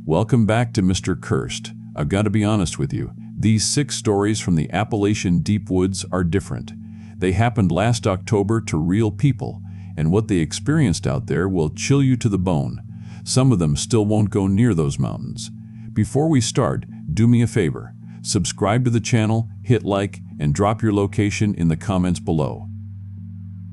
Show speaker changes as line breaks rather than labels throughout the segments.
Welcome back to Mr. Cursed. I've got to be honest with you. These 6 stories from the Appalachian deep woods are different. They happened last October to real people, and what they experienced out there will chill you to the bone. Some of them still won't go near those mountains. Before we start, do me a favor. Subscribe to the channel, hit like, and drop your location in the comments below.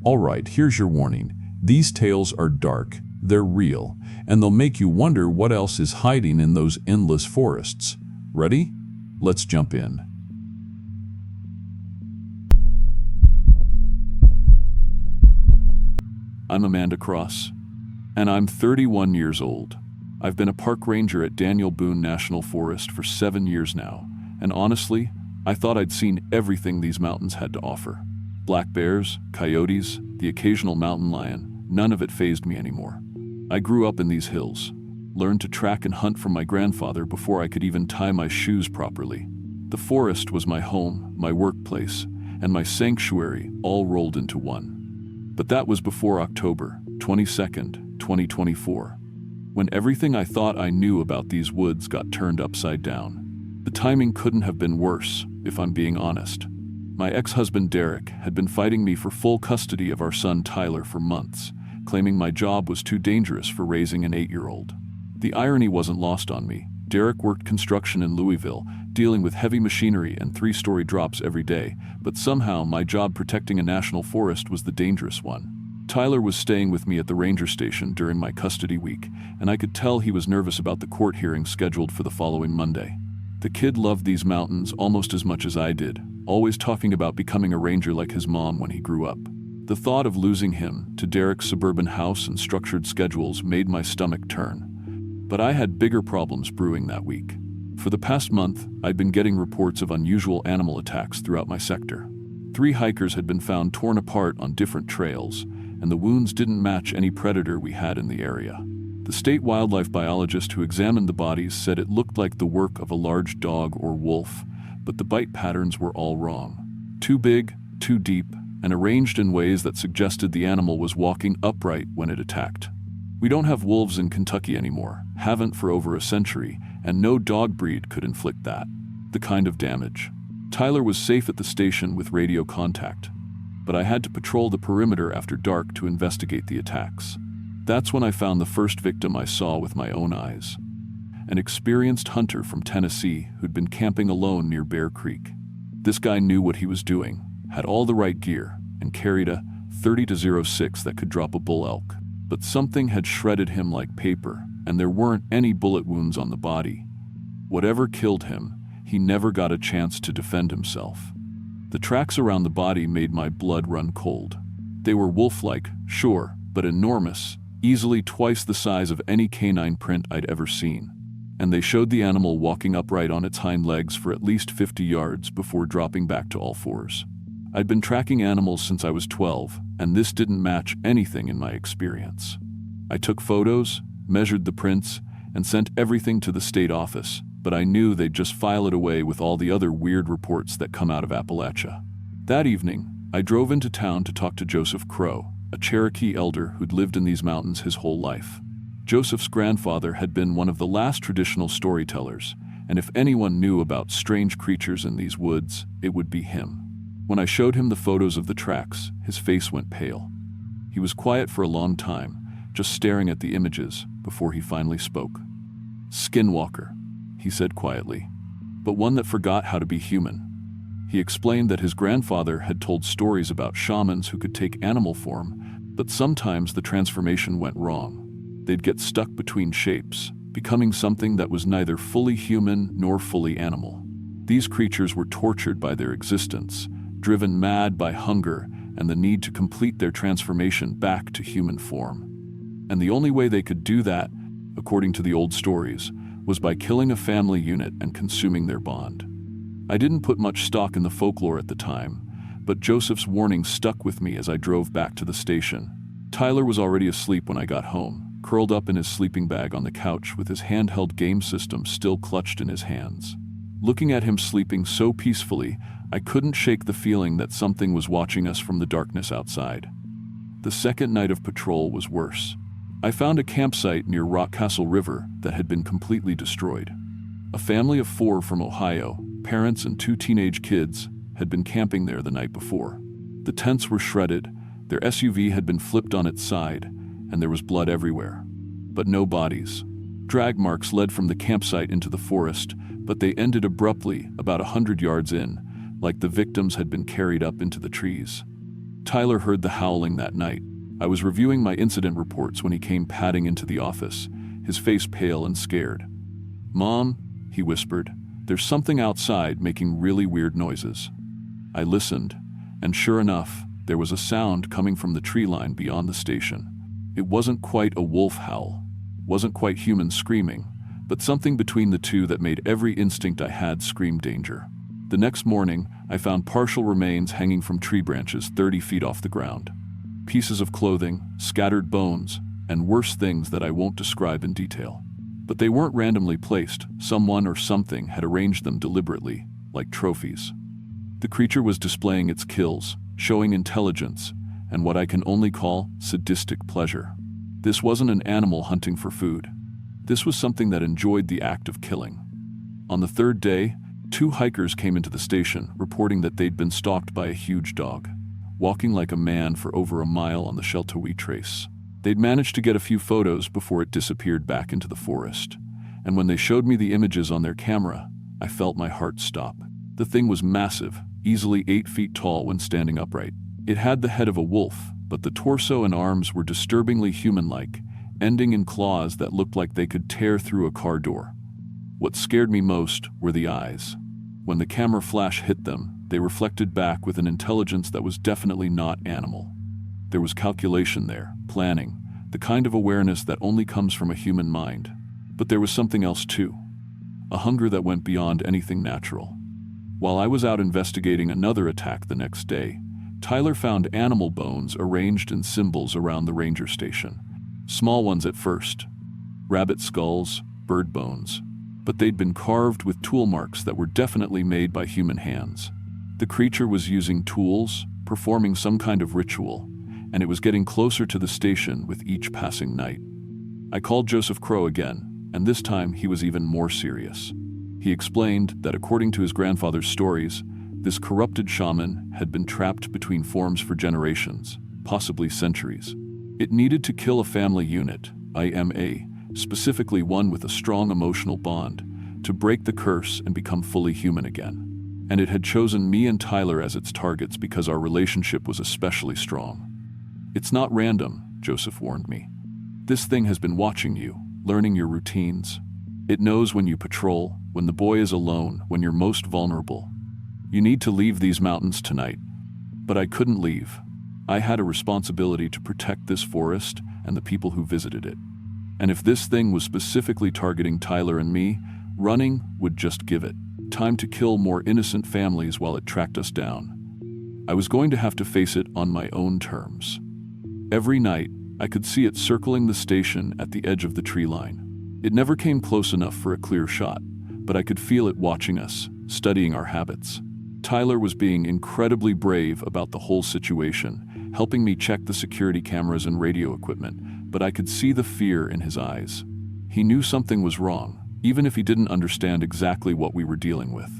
Alright, here's your warning. These tales are dark, they're real, and they'll make you wonder what else is hiding in those endless forests. Ready? Let's jump in.
I'm Amanda Cross, and I'm 31 years old. I've been a park ranger at Daniel Boone National Forest for 7 years now, and honestly, I thought I'd seen everything these mountains had to offer. Black bears, coyotes, the occasional mountain lion, none of it fazed me anymore. I grew up in these hills, learned to track and hunt from my grandfather before I could even tie my shoes properly. The forest was my home, my workplace, and my sanctuary all rolled into one. But that was before October 22nd, 2024, when everything I thought I knew about these woods got turned upside down. The timing couldn't have been worse, if I'm being honest. My ex-husband Derek had been fighting me for full custody of our son Tyler for months, claiming my job was too dangerous for raising an 8-year-old. The irony wasn't lost on me. Derek worked construction in Louisville, dealing with heavy machinery and 3-story drops every day, but somehow my job protecting a national forest was the dangerous one. Tyler was staying with me at the ranger station during my custody week, and I could tell he was nervous about the court hearing scheduled for the following Monday. The kid loved these mountains almost as much as I did, always talking about becoming a ranger like his mom when he grew up. The thought of losing him to Derek's suburban house and structured schedules made my stomach turn. But I had bigger problems brewing that week. For the past month, I'd been getting reports of unusual animal attacks throughout my sector. 3 hikers had been found torn apart on different trails, and the wounds didn't match any predator we had in the area. The state wildlife biologist who examined the bodies said it looked like the work of a large dog or wolf, but the bite patterns were all wrong. Too big, too deep, and arranged in ways that suggested the animal was walking upright when it attacked. We don't have wolves in Kentucky anymore, haven't for over a century, and no dog breed could inflict that. The kind of damage. Tyler was safe at the station with radio contact, but I had to patrol the perimeter after dark to investigate the attacks. That's when I found the first victim I saw with my own eyes. An experienced hunter from Tennessee who'd been camping alone near Bear Creek. This guy knew what he was doing, had all the right gear, and carried a .30-06 that could drop a bull elk. But something had shredded him like paper, and there weren't any bullet wounds on the body. Whatever killed him, he never got a chance to defend himself. The tracks around the body made my blood run cold. They were wolf-like, sure, but enormous, easily twice the size of any canine print I'd ever seen. And they showed the animal walking upright on its hind legs for at least 50 yards before dropping back to all fours. I'd been tracking animals since I was 12, and this didn't match anything in my experience. I took photos, measured the prints, and sent everything to the state office, but I knew they'd just file it away with all the other weird reports that come out of Appalachia. That evening, I drove into town to talk to Joseph Crow, a Cherokee elder who'd lived in these mountains his whole life. Joseph's grandfather had been one of the last traditional storytellers, and if anyone knew about strange creatures in these woods, it would be him. When I showed him the photos of the tracks, his face went pale. He was quiet for a long time, just staring at the images before he finally spoke. "Skinwalker," he said quietly, "but one that forgot how to be human." He explained that his grandfather had told stories about shamans who could take animal form, but sometimes the transformation went wrong. They'd get stuck between shapes, becoming something that was neither fully human nor fully animal. These creatures were tortured by their existence, driven mad by hunger and the need to complete their transformation back to human form. And the only way they could do that, according to the old stories, was by killing a family unit and consuming their bond. I didn't put much stock in the folklore at the time, but Joseph's warning stuck with me as I drove back to the station. Tyler was already asleep when I got home, curled up in his sleeping bag on the couch with his handheld game system still clutched in his hands. Looking at him sleeping so peacefully, I couldn't shake the feeling that something was watching us from the darkness outside. The second night of patrol was worse. I found a campsite near Rockcastle River that had been completely destroyed. A family of 4 from Ohio, parents and 2 teenage kids, had been camping there the night before. The tents were shredded, their SUV had been flipped on its side, and there was blood everywhere. But no bodies. Drag marks led from the campsite into the forest, but they ended abruptly about 100 yards in, like the victims had been carried up into the trees. Tyler heard the howling that night. I was reviewing my incident reports when he came padding into the office, his face pale and scared. "Mom," he whispered, "there's something outside making really weird noises." I listened, and sure enough, there was a sound coming from the tree line beyond the station. It wasn't quite a wolf howl, wasn't quite human screaming, but something between the two that made every instinct I had scream danger. The next morning, I found partial remains hanging from tree branches 30 feet off the ground. Pieces of clothing, scattered bones, and worse things that I won't describe in detail. But they weren't randomly placed. Someone or something had arranged them deliberately, like trophies. The creature was displaying its kills, showing intelligence, and what I can only call sadistic pleasure. This wasn't an animal hunting for food. This was something that enjoyed the act of killing. On the 3rd day, 2 hikers came into the station, reporting that they'd been stalked by a huge dog, walking like a man for over a mile on the Sheltowee Trace. They'd managed to get a few photos before it disappeared back into the forest, and when they showed me the images on their camera, I felt my heart stop. The thing was massive, easily 8 feet tall when standing upright. It had the head of a wolf, but the torso and arms were disturbingly human-like, ending in claws that looked like they could tear through a car door. What scared me most were the eyes. When the camera flash hit them, they reflected back with an intelligence that was definitely not animal. There was calculation there, planning, the kind of awareness that only comes from a human mind. But there was something else too. A hunger that went beyond anything natural. While I was out investigating another attack the next day, Tyler found animal bones arranged in symbols around the ranger station. Small ones at first. Rabbit skulls, bird bones. But they'd been carved with tool marks that were definitely made by human hands. The creature was using tools, performing some kind of ritual, and it was getting closer to the station with each passing night. I called Joseph Crow again, and this time he was even more serious. He explained that according to his grandfather's stories, this corrupted shaman had been trapped between forms for generations, possibly centuries. It needed to kill a family unit, IMA, specifically one with a strong emotional bond, to break the curse and become fully human again. And it had chosen me and Tyler as its targets because our relationship was especially strong. "It's not random," Joseph warned me. "This thing has been watching you, learning your routines. It knows when you patrol, when the boy is alone, when you're most vulnerable. You need to leave these mountains tonight." But I couldn't leave. I had a responsibility to protect this forest and the people who visited it. And if this thing was specifically targeting Tyler and me, running would just give it time to kill more innocent families while it tracked us down. I was going to have to face it on my own terms. Every night, I could see it circling the station at the edge of the tree line. It never came close enough for a clear shot, but I could feel it watching us, studying our habits. Tyler was being incredibly brave about the whole situation, helping me check the security cameras and radio equipment, but I could see the fear in his eyes. He knew something was wrong, even if he didn't understand exactly what we were dealing with.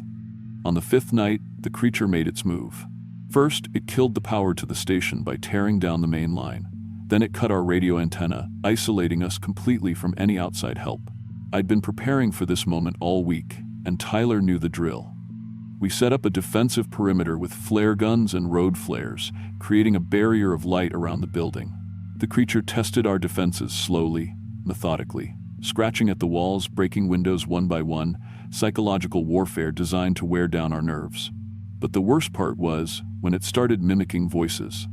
On the 5th night, the creature made its move. First, it killed the power to the station by tearing down the main line. Then it cut our radio antenna, isolating us completely from any outside help. I'd been preparing for this moment all week, and Tyler knew the drill. We set up a defensive perimeter with flare guns and road flares, creating a barrier of light around the building. The creature tested our defenses slowly, methodically, scratching at the walls, breaking windows one by one, psychological warfare designed to wear down our nerves. But the worst part was when it started mimicking voices.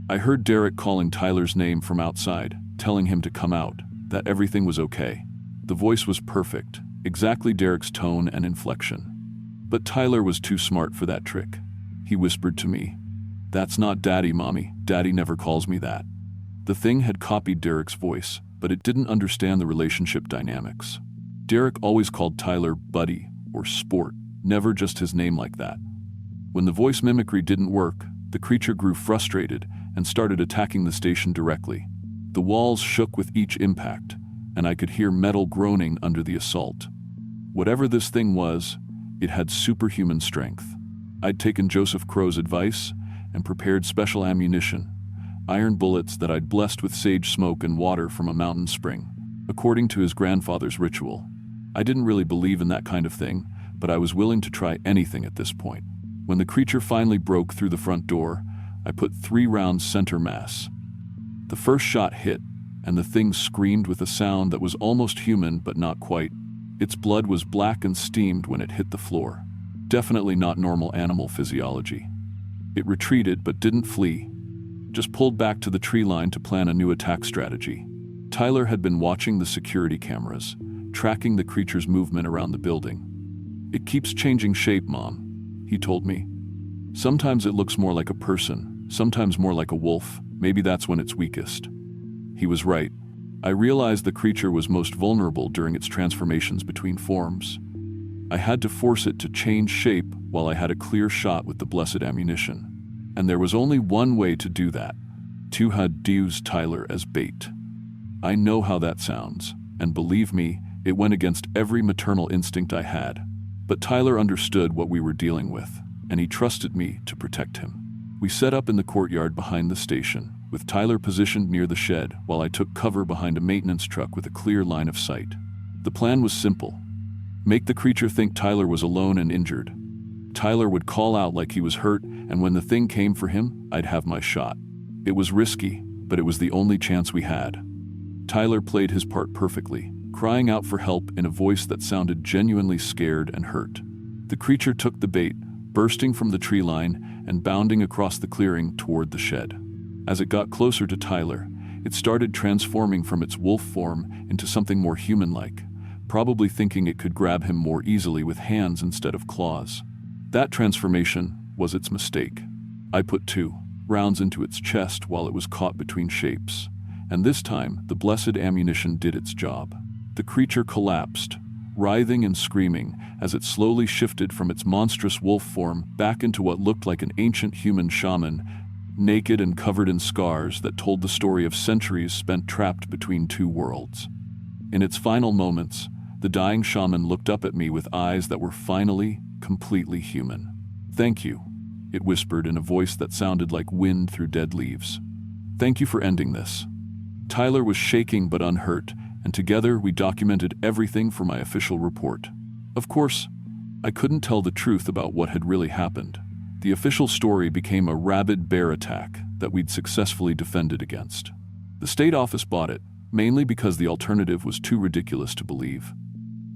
I heard Derek calling Tyler's name from outside, telling him to come out, that everything was okay. The voice was perfect, exactly Derek's tone and inflection. But Tyler was too smart for that trick. He whispered to me, "That's not Daddy, Mommy. Daddy never calls me that." The thing had copied Derek's voice, but it didn't understand the relationship dynamics. Derek always called Tyler Buddy or Sport, never just his name like that. When the voice mimicry didn't work, the creature grew frustrated and started attacking the station directly. The walls shook with each impact, and I could hear metal groaning under the assault. Whatever this thing was, it had superhuman strength. I'd taken Joseph Crow's advice and prepared special ammunition, iron bullets that I'd blessed with sage smoke and water from a mountain spring, according to his grandfather's ritual. I didn't really believe in that kind of thing, but I was willing to try anything at this point. When the creature finally broke through the front door, I put 3 rounds center mass. The first shot hit, and the thing screamed with a sound that was almost human but not quite. Its blood was black and steamed when it hit the floor. Definitely not normal animal physiology. It retreated but didn't flee, just pulled back to the tree line to plan a new attack strategy. Tyler had been watching the security cameras, tracking the creature's movement around the building. "It keeps changing shape, Mom," he told me. "Sometimes it looks more like a person, sometimes more like a wolf. Maybe that's when it's weakest." He was right. I realized the creature was most vulnerable during its transformations between forms. I had to force it to change shape while I had a clear shot with the blessed ammunition. And there was only one way to do that: to had use Tyler as bait. I know how that sounds, and believe me, it went against every maternal instinct I had. But Tyler understood what we were dealing with, and he trusted me to protect him. We set up in the courtyard behind the station, with Tyler positioned near the shed while I took cover behind a maintenance truck with a clear line of sight. The plan was simple: make the creature think Tyler was alone and injured. Tyler would call out like he was hurt, and when the thing came for him, I'd have my shot. It was risky, but it was the only chance we had. Tyler played his part perfectly, crying out for help in a voice that sounded genuinely scared and hurt. The creature took the bait, bursting from the tree line and bounding across the clearing toward the shed. As it got closer to Tyler, it started transforming from its wolf form into something more human-like, probably thinking it could grab him more easily with hands instead of claws. That transformation was its mistake. I put 2 rounds into its chest while it was caught between shapes, and this time the blessed ammunition did its job. The creature collapsed, writhing and screaming as it slowly shifted from its monstrous wolf form back into what looked like an ancient human shaman, naked and covered in scars that told the story of centuries spent trapped between 2 worlds. In its final moments, the dying shaman looked up at me with eyes that were finally completely human. "Thank you," it whispered in a voice that sounded like wind through dead leaves. "Thank you for ending this." Tyler was shaking but unhurt, and together we documented everything for my official report. Of course, I couldn't tell the truth about what had really happened. The official story became a rabid bear attack that we'd successfully defended against. The state office bought it, mainly because the alternative was too ridiculous to believe.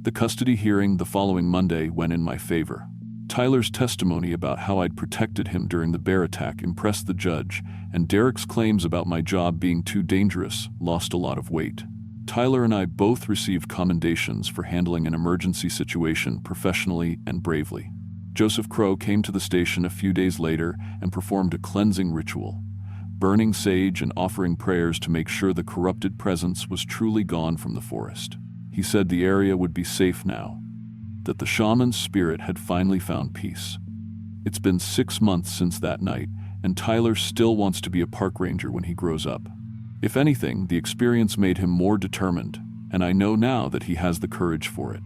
The custody hearing the following Monday went in my favor. Tyler's testimony about how I'd protected him during the bear attack impressed the judge, and Derek's claims about my job being too dangerous lost a lot of weight. Tyler and I both received commendations for handling an emergency situation professionally and bravely. Joseph Crow came to the station a few days later and performed a cleansing ritual, burning sage and offering prayers to make sure the corrupted presence was truly gone from the forest. He said the area would be safe now, that the shaman's spirit had finally found peace. It's been 6 months since that night, and Tyler still wants to be a park ranger when he grows up. If anything, the experience made him more determined, and I know now that he has the courage for it.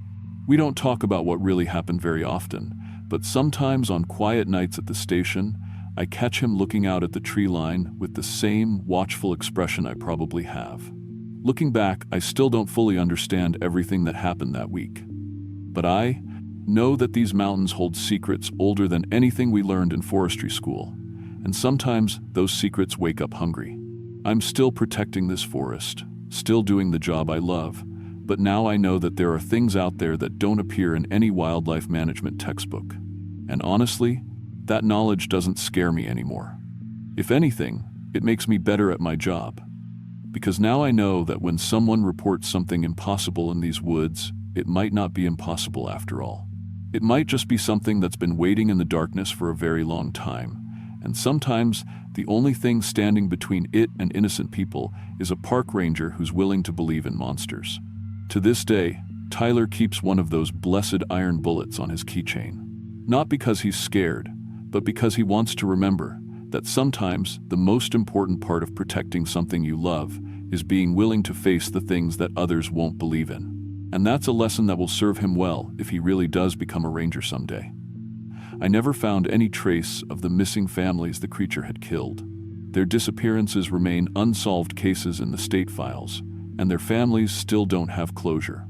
We don't talk about what really happened very often, but sometimes on quiet nights at the station, I catch him looking out at the tree line with the same watchful expression I probably have. Looking back, I still don't fully understand everything that happened that week. But I know that these mountains hold secrets older than anything we learned in forestry school, and sometimes those secrets wake up hungry. I'm still protecting this forest, still doing the job I love, but now I know that there are things out there that don't appear in any wildlife management textbook. And honestly, that knowledge doesn't scare me anymore. If anything, it makes me better at my job. Because now I know that when someone reports something impossible in these woods, it might not be impossible after all. It might just be something that's been waiting in the darkness for a very long time. And sometimes, the only thing standing between it and innocent people is a park ranger who's willing to believe in monsters. To this day, Tyler keeps one of those blessed iron bullets on his keychain. Not because he's scared, but because he wants to remember that sometimes the most important part of protecting something you love is being willing to face the things that others won't believe in. And that's a lesson that will serve him well if he really does become a ranger someday. I never found any trace of the missing families the creature had killed. Their disappearances remain unsolved cases in the state files, and their families still don't have closure.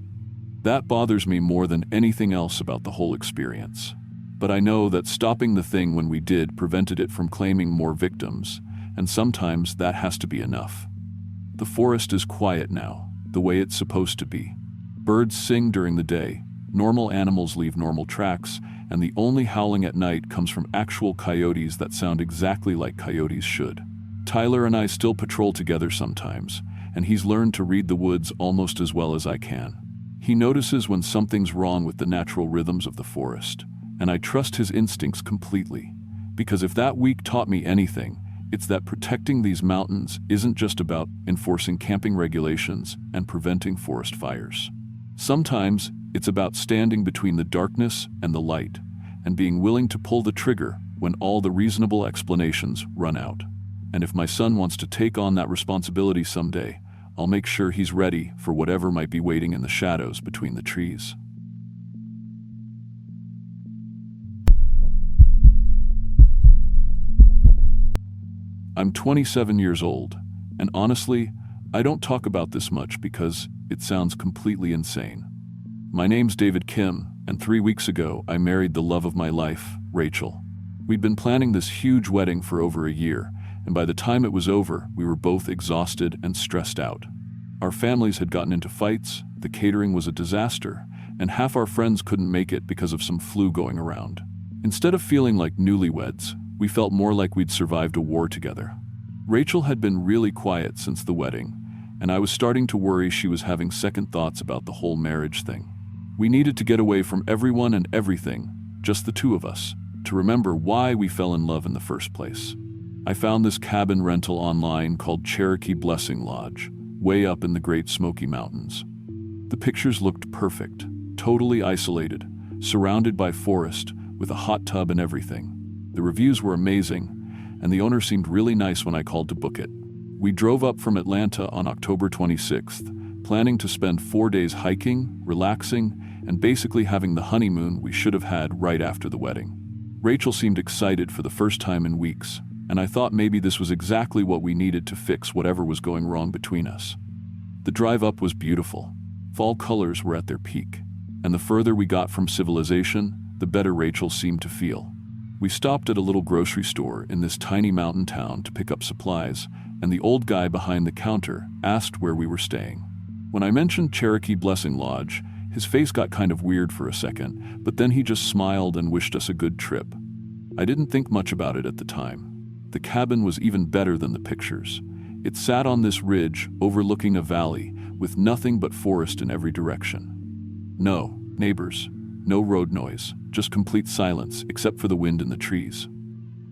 That bothers me more than anything else about the whole experience. But I know that stopping the thing when we did prevented it from claiming more victims, and sometimes that has to be enough. The forest is quiet now, the way it's supposed to be. Birds sing during the day, normal animals leave normal tracks, and the only howling at night comes from actual coyotes that sound exactly like coyotes should. Tyler and I still patrol together sometimes, and he's learned to read the woods almost as well as I can. He notices when something's wrong with the natural rhythms of the forest, and I trust his instincts completely, because if that week taught me anything, it's that protecting these mountains isn't just about enforcing camping regulations and preventing forest fires. Sometimes it's about standing between the darkness and the light, and being willing to pull the trigger when all the reasonable explanations run out. And if my son wants to take on that responsibility someday, I'll make sure he's ready for whatever might be waiting in the shadows between the trees. I'm 27 years old, and honestly, I don't talk about this much because it sounds completely insane. My name's David Kim, and 3 weeks ago I married the love of my life, Rachel. We'd been planning this huge wedding for over a year, and by the time it was over, we were both exhausted and stressed out. Our families had gotten into fights, the catering was a disaster, and half our friends couldn't make it because of some flu going around. Instead of feeling like newlyweds, we felt more like we'd survived a war together. Rachel had been really quiet since the wedding, and I was starting to worry she was having second thoughts about the whole marriage thing. We needed to get away from everyone and everything, just the two of us, to remember why we fell in love in the first place. I found this cabin rental online called Cherokee Blessing Lodge, way up in the Great Smoky Mountains. The pictures looked perfect, totally isolated, surrounded by forest, with a hot tub and everything. The reviews were amazing, and the owner seemed really nice when I called to book it. We drove up from Atlanta on October 26th, planning to spend 4 days hiking, relaxing, and basically having the honeymoon we should have had right after the wedding. Rachel seemed excited for the first time in weeks, and I thought maybe this was exactly what we needed to fix whatever was going wrong between us. The drive up was beautiful. Fall colors were at their peak, and the further we got from civilization, the better Rachel seemed to feel. We stopped at a little grocery store in this tiny mountain town to pick up supplies, and the old guy behind the counter asked where we were staying. When I mentioned Cherokee Blessing Lodge, his face got kind of weird for a second, but then he just smiled and wished us a good trip. I didn't think much about it at the time. The cabin was even better than the pictures. It sat on this ridge overlooking a valley with nothing but forest in every direction. No neighbors, no road noise, just complete silence except for the wind in the trees.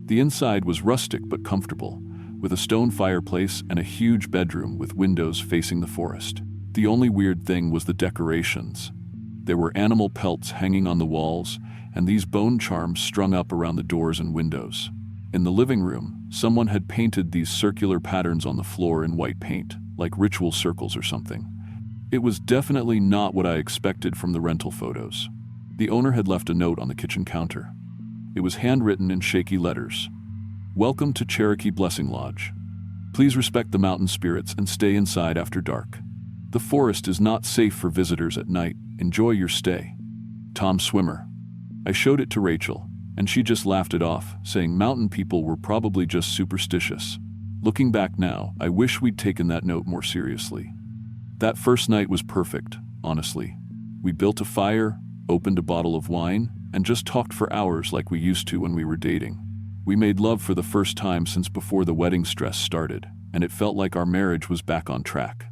The inside was rustic but comfortable, with a stone fireplace and a huge bedroom with windows facing the forest. The only weird thing was the decorations. There were animal pelts hanging on the walls, and these bone charms strung up around the doors and windows. In the living room, someone had painted these circular patterns on the floor in white paint, like ritual circles or something. It was definitely not what I expected from the rental photos. The owner had left a note on the kitchen counter. It was handwritten in shaky letters. "Welcome to Cherokee Blessing Lodge. Please respect the mountain spirits and stay inside after dark. The forest is not safe for visitors at night. Enjoy your stay. Tom Swimmer." I showed it to Rachel, and she just laughed it off, saying mountain people were probably just superstitious. Looking back now, I wish we'd taken that note more seriously. That first night was perfect, honestly. We built a fire, opened a bottle of wine, and just talked for hours like we used to when we were dating. We made love for the first time since before the wedding stress started, and it felt like our marriage was back on track.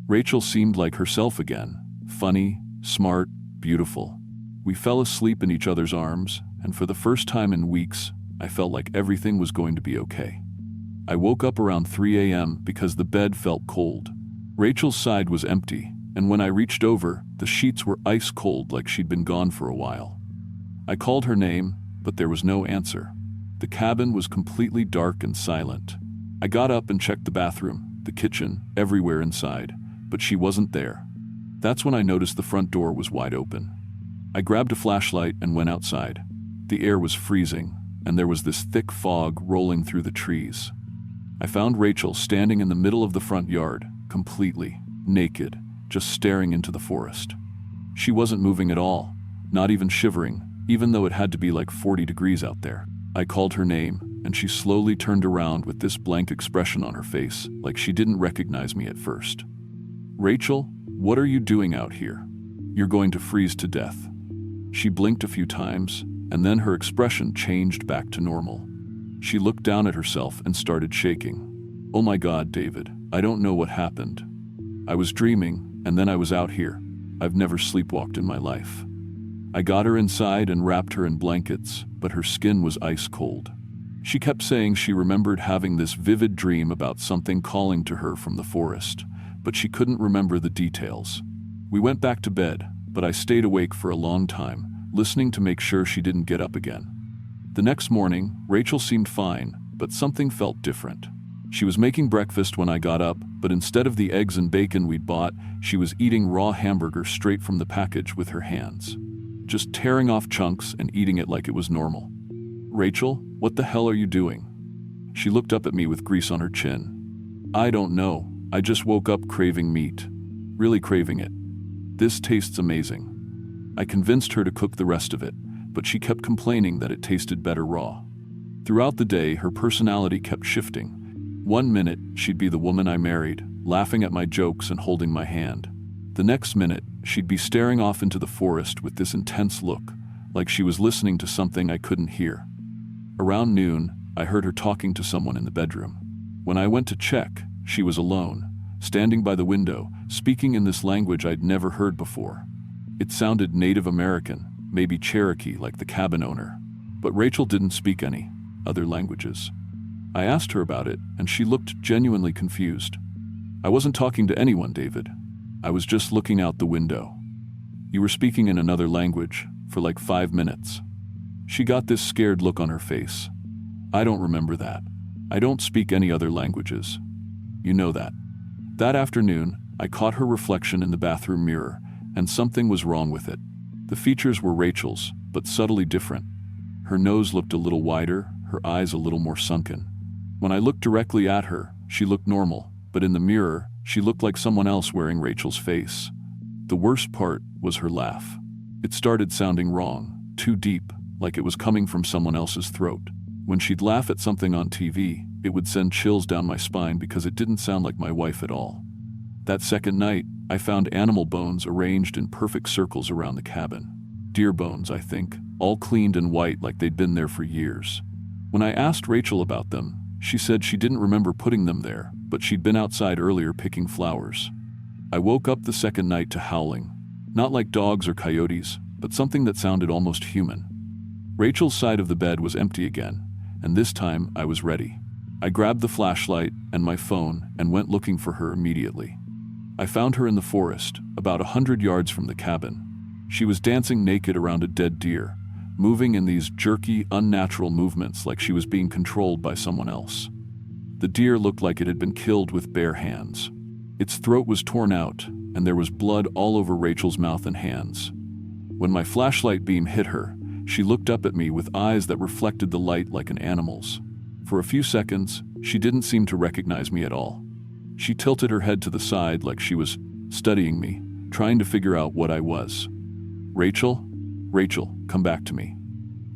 Rachel seemed like herself again, funny, smart, beautiful. We fell asleep in each other's arms, and for the first time in weeks, I felt like everything was going to be okay. I woke up around 3 a.m. because the bed felt cold. Rachel's side was empty, and when I reached over, the sheets were ice cold like she'd been gone for a while. I called her name, but there was no answer. The cabin was completely dark and silent. I got up and checked the bathroom. the kitchen, everywhere inside, but she wasn't there. That's when I noticed the front door was wide open. I grabbed a flashlight and went outside. The air was freezing, and there was this thick fog rolling through the trees. I found Rachel standing in the middle of the front yard, completely naked, just staring into the forest. She wasn't moving at all, not even shivering, even though it had to be like 40 degrees out there. I called her name, and she slowly turned around with this blank expression on her face, like she didn't recognize me at first. "Rachel, what are you doing out here? You're going to freeze to death." She blinked a few times, and then her expression changed back to normal. She looked down at herself and started shaking. "Oh my God, David, I don't know what happened. I was dreaming, and then I was out here. I've never sleepwalked in my life." I got her inside and wrapped her in blankets, but her skin was ice cold. She kept saying she remembered having this vivid dream about something calling to her from the forest, but she couldn't remember the details. We went back to bed, but I stayed awake for a long time, listening to make sure she didn't get up again. The next morning, Rachel seemed fine, but something felt different. She was making breakfast when I got up, but instead of the eggs and bacon we'd bought, she was eating raw hamburger straight from the package with her hands, just tearing off chunks and eating it like it was normal. "Rachel, what the hell are you doing?" She looked up at me with grease on her chin. "I don't know. I just woke up craving meat. Really craving it. This tastes amazing." I convinced her to cook the rest of it, but she kept complaining that it tasted better raw. Throughout the day, her personality kept shifting. One minute, she'd be the woman I married, laughing at my jokes and holding my hand. The next minute, she'd be staring off into the forest with this intense look, like she was listening to something I couldn't hear. Around noon, I heard her talking to someone in the bedroom. When I went to check, she was alone, standing by the window, speaking in this language I'd never heard before. It sounded Native American, maybe Cherokee like the cabin owner, but Rachel didn't speak any other languages. I asked her about it, and she looked genuinely confused. "I wasn't talking to anyone, David. I was just looking out the window. You were speaking in another language for like 5 minutes." She got this scared look on her face. "I don't remember that. I don't speak any other languages. You know that." That afternoon, I caught her reflection in the bathroom mirror, and something was wrong with it. The features were Rachel's, but subtly different. Her nose looked a little wider, her eyes a little more sunken. When I looked directly at her, she looked normal, but in the mirror, she looked like someone else wearing Rachel's face. The worst part was her laugh. It started sounding wrong, too deep, like it was coming from someone else's throat. When she'd laugh at something on TV, it would send chills down my spine because it didn't sound like my wife at all. That second night, I found animal bones arranged in perfect circles around the cabin. Deer bones, I think, all cleaned and white like they'd been there for years. When I asked Rachel about them, she said she didn't remember putting them there, but she'd been outside earlier picking flowers. I woke up the second night to howling. Not like dogs or coyotes, but something that sounded almost human. Rachel's side of the bed was empty again, and this time I was ready. I grabbed the flashlight and my phone and went looking for her immediately. I found her in the forest, about 100 yards from the cabin. She was dancing naked around a dead deer, moving in these jerky, unnatural movements like she was being controlled by someone else. The deer looked like it had been killed with bare hands. Its throat was torn out, and there was blood all over Rachel's mouth and hands. When my flashlight beam hit her, she looked up at me with eyes that reflected the light like an animal's. For a few seconds, she didn't seem to recognize me at all. She tilted her head to the side like she was studying me, trying to figure out what I was. "Rachel? Rachel, come back to me."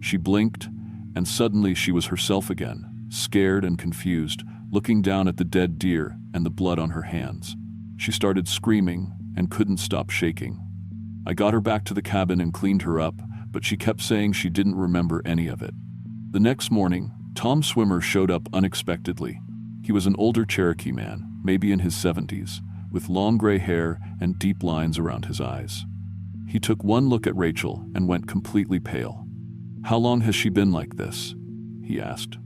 She blinked, and suddenly she was herself again, scared and confused, looking down at the dead deer and the blood on her hands. She started screaming and couldn't stop shaking. I got her back to the cabin and cleaned her up, but she kept saying she didn't remember any of it. The next morning, Tom Swimmer showed up unexpectedly. He was an older Cherokee man, maybe in his 70s, with long gray hair and deep lines around his eyes. He took one look at Rachel and went completely pale. "How long has she been like this?" he asked.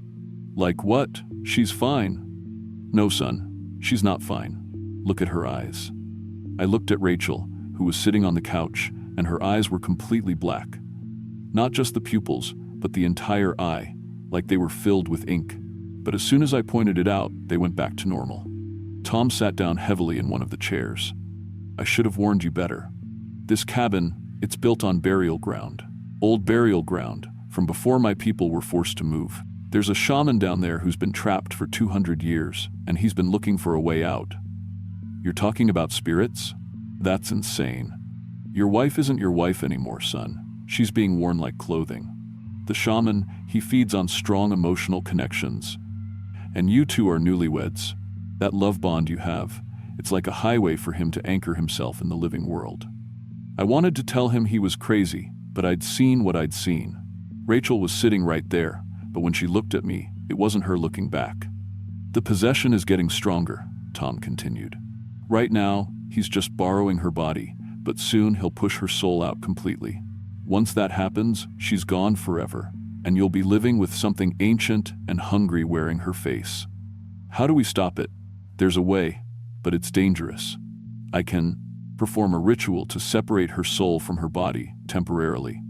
"Like what? She's fine." "No, son, she's not fine. Look at her eyes." I looked at Rachel, who was sitting on the couch, and her eyes were completely black. Not just the pupils, but the entire eye, like they were filled with ink. But as soon as I pointed it out, they went back to normal. Tom sat down heavily in one of the chairs. I should have warned you better. This cabin, it's built on burial ground. Old burial ground, from before my people were forced to move. There's a shaman down there who's been trapped for 200 years, and he's been looking for a way out. You're talking about spirits? That's insane. Your wife isn't your wife anymore, son. She's being worn like clothing. The shaman, he feeds on strong emotional connections. And you two are newlyweds. That love bond you have, it's like a highway for him to anchor himself in the living world. I wanted to tell him he was crazy, but I'd seen what I'd seen. Rachel was sitting right there, but when she looked at me, it wasn't her looking back. The possession is getting stronger, Tom continued. Right now, he's just borrowing her body, but soon he'll push her soul out completely. Once that happens, she's gone forever, and you'll be living with something ancient and hungry wearing her face. How do we stop it? There's a way, but it's dangerous. I can perform a ritual to separate her soul from her body temporarily.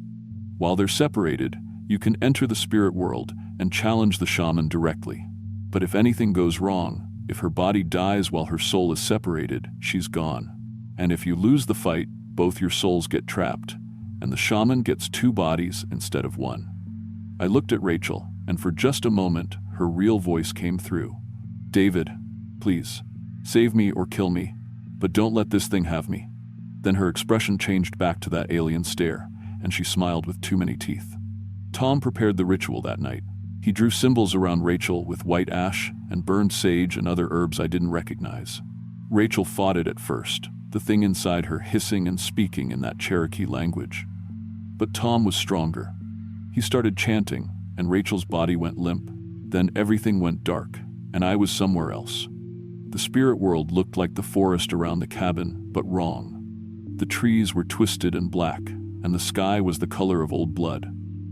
While they're separated, you can enter the spirit world and challenge the shaman directly. But if anything goes wrong, if her body dies while her soul is separated, she's gone. And if you lose the fight, both your souls get trapped, and the shaman gets 2 bodies instead of 1. I looked at Rachel, and for just a moment, her real voice came through. David, please, save me or kill me, but don't let this thing have me. Then her expression changed back to that alien stare, and she smiled with too many teeth. Tom prepared the ritual that night. He drew symbols around Rachel with white ash and burned sage and other herbs I didn't recognize. Rachel fought it at first, the thing inside her hissing and speaking in that Cherokee language. But Tom was stronger. He started chanting, and Rachel's body went limp. Then everything went dark, and I was somewhere else. The spirit world looked like the forest around the cabin, but wrong. The trees were twisted and black, and the sky was the color of old blood.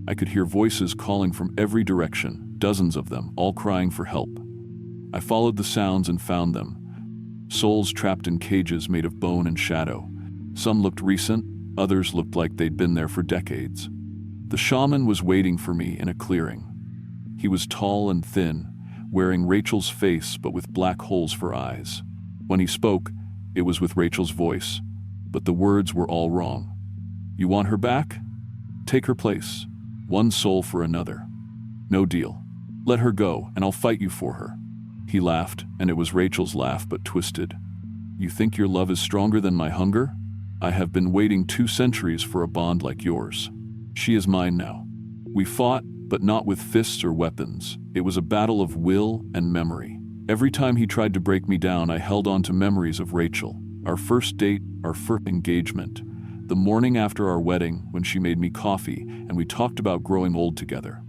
I could hear voices calling from every direction, dozens of them, all crying for help. I followed the sounds and found them. Souls trapped in cages made of bone and shadow. Some looked recent, others looked like they'd been there for decades. The shaman was waiting for me in a clearing. He was tall and thin, wearing Rachel's face but with black holes for eyes. When he spoke, it was with Rachel's voice, but the words were all wrong. You want her back? Take her place. 1 soul for another. No deal. Let her go, and I'll fight you for her. He laughed, and it was Rachel's laugh but twisted. You think your love is stronger than my hunger? I have been waiting 2 centuries for a bond like yours. She is mine now. We fought, but not with fists or weapons. It was a battle of will and memory. Every time he tried to break me down, I held on to memories of Rachel. Our first date, our first engagement. The morning after our wedding, when she made me coffee and we talked about growing old together.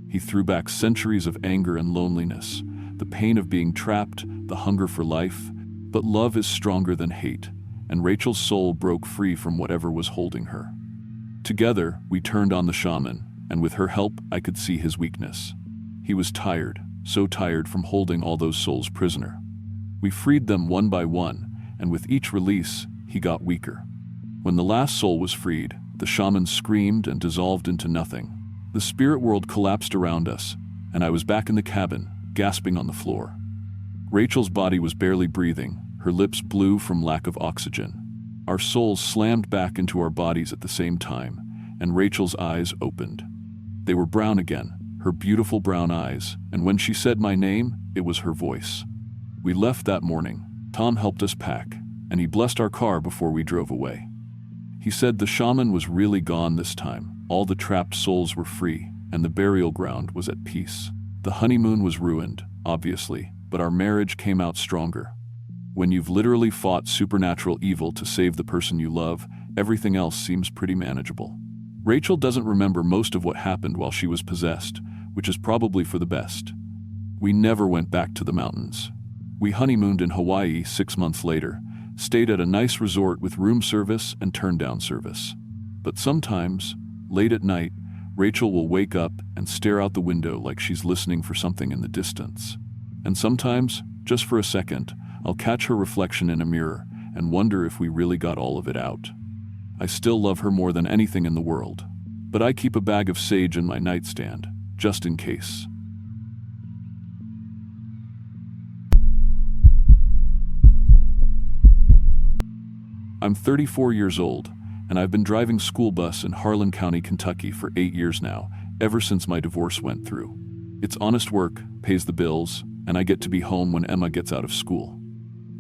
He threw back centuries of anger and loneliness, the pain of being trapped, the hunger for life. But love is stronger than hate, and Rachel's soul broke free from whatever was holding her. Together, we turned on the shaman, and with her help, I could see his weakness. He was tired, so tired from holding all those souls prisoner. We freed them one by one, and with each release, he got weaker. When the last soul was freed, the shaman screamed and dissolved into nothing. The spirit world collapsed around us, and I was back in the cabin, gasping on the floor. Rachel's body was barely breathing, her lips blue from lack of oxygen. Our souls slammed back into our bodies at the same time, and Rachel's eyes opened. They were brown again, her beautiful brown eyes, and when she said my name, it was her voice. We left that morning. Tom helped us pack, and he blessed our car before we drove away. He said the shaman was really gone this time. All the trapped souls were free, and the burial ground was at peace. The honeymoon was ruined, obviously, but our marriage came out stronger. When you've literally fought supernatural evil to save the person you love, everything else seems pretty manageable. Rachel doesn't remember most of what happened while she was possessed, which is probably for the best. We never went back to the mountains. We honeymooned in Hawaii 6 months later, stayed at a nice resort with room service and turn-down service. But sometimes, late at night, Rachel will wake up and stare out the window like she's listening for something in the distance. And sometimes, just for a second, I'll catch her reflection in a mirror and wonder if we really got all of it out. I still love her more than anything in the world, but I keep a bag of sage in my nightstand, just in case. I'm 34 years old, and I've been driving school bus in Harlan County, Kentucky for 8 years now, ever since my divorce went through. It's honest work, pays the bills, and I get to be home when Emma gets out of school.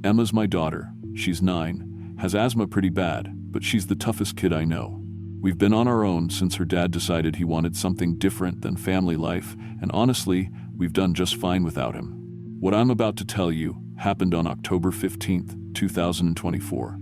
Emma's my daughter. She's 9, has asthma pretty bad, but she's the toughest kid I know. We've been on our own since her dad decided he wanted something different than family life, and honestly, we've done just fine without him. What I'm about to tell you happened on October 15th, 2024.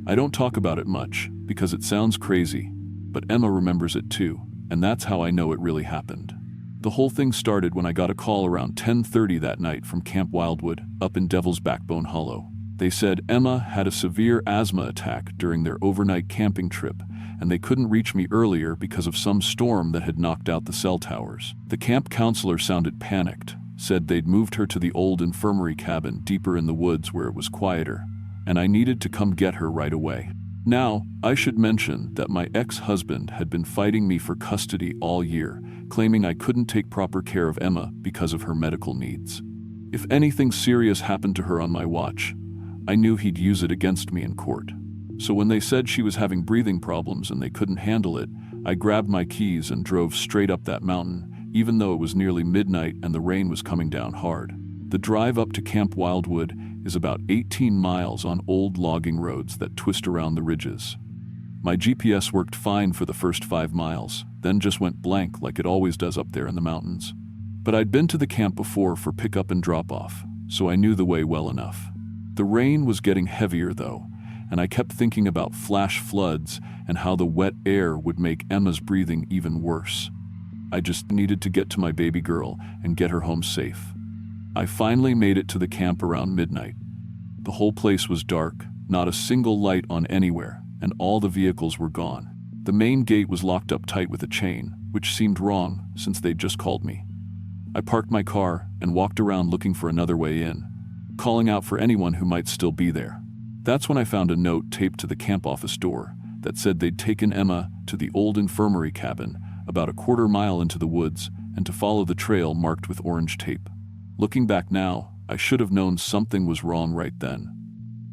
I don't talk about it much because it sounds crazy, but Emma remembers it too, and that's how I know it really happened. The whole thing started when I got a call around 10:30 that night from Camp Wildwood up in Devil's Backbone Hollow. They said Emma had a severe asthma attack during their overnight camping trip, and they couldn't reach me earlier because of some storm that had knocked out the cell towers. The camp counselor sounded panicked, said they'd moved her to the old infirmary cabin deeper in the woods where it was quieter, and I needed to come get her right away. Now, I should mention that my ex-husband had been fighting me for custody all year, claiming I couldn't take proper care of Emma because of her medical needs. If anything serious happened to her on my watch, I knew he'd use it against me in court. So when they said she was having breathing problems and they couldn't handle it, I grabbed my keys and drove straight up that mountain, even though it was nearly midnight and the rain was coming down hard. The drive up to Camp Wildwood is about 18 miles on old logging roads that twist around the ridges. My GPS worked fine for the first 5 miles, then just went blank like it always does up there in the mountains. But I'd been to the camp before for pickup and drop-off, so I knew the way well enough. The rain was getting heavier though, and I kept thinking about flash floods and how the wet air would make Emma's breathing even worse. I just needed to get to my baby girl and get her home safe. I finally made it to the camp around midnight. The whole place was dark, not a single light on anywhere, and all the vehicles were gone. The main gate was locked up tight with a chain, which seemed wrong since they'd just called me. I parked my car and walked around looking for another way in, calling out for anyone who might still be there. That's when I found a note taped to the camp office door that said they'd taken Emma to the old infirmary cabin about a quarter mile into the woods and to follow the trail marked with orange tape. Looking back now, I should have known something was wrong right then.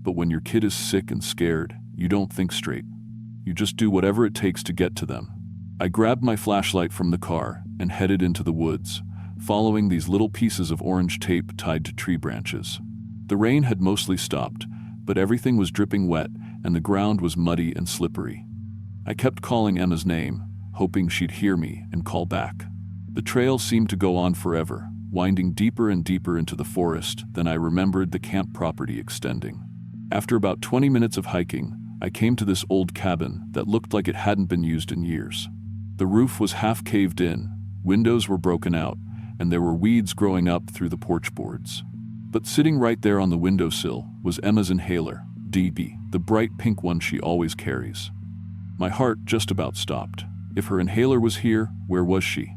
But when your kid is sick and scared, you don't think straight. You just do whatever it takes to get to them. I grabbed my flashlight from the car and headed into the woods, following these little pieces of orange tape tied to tree branches. The rain had mostly stopped, but everything was dripping wet and the ground was muddy and slippery. I kept calling Emma's name, hoping she'd hear me and call back. The trail seemed to go on forever, winding deeper and deeper into the forest than I remembered the camp property extending. After about 20 minutes of hiking, I came to this old cabin that looked like it hadn't been used in years. The roof was half caved in, windows were broken out, and there were weeds growing up through the porch boards. But sitting right there on the windowsill was Emma's inhaler, DB, the bright pink one she always carries. My heart just about stopped. If her inhaler was here, where was she?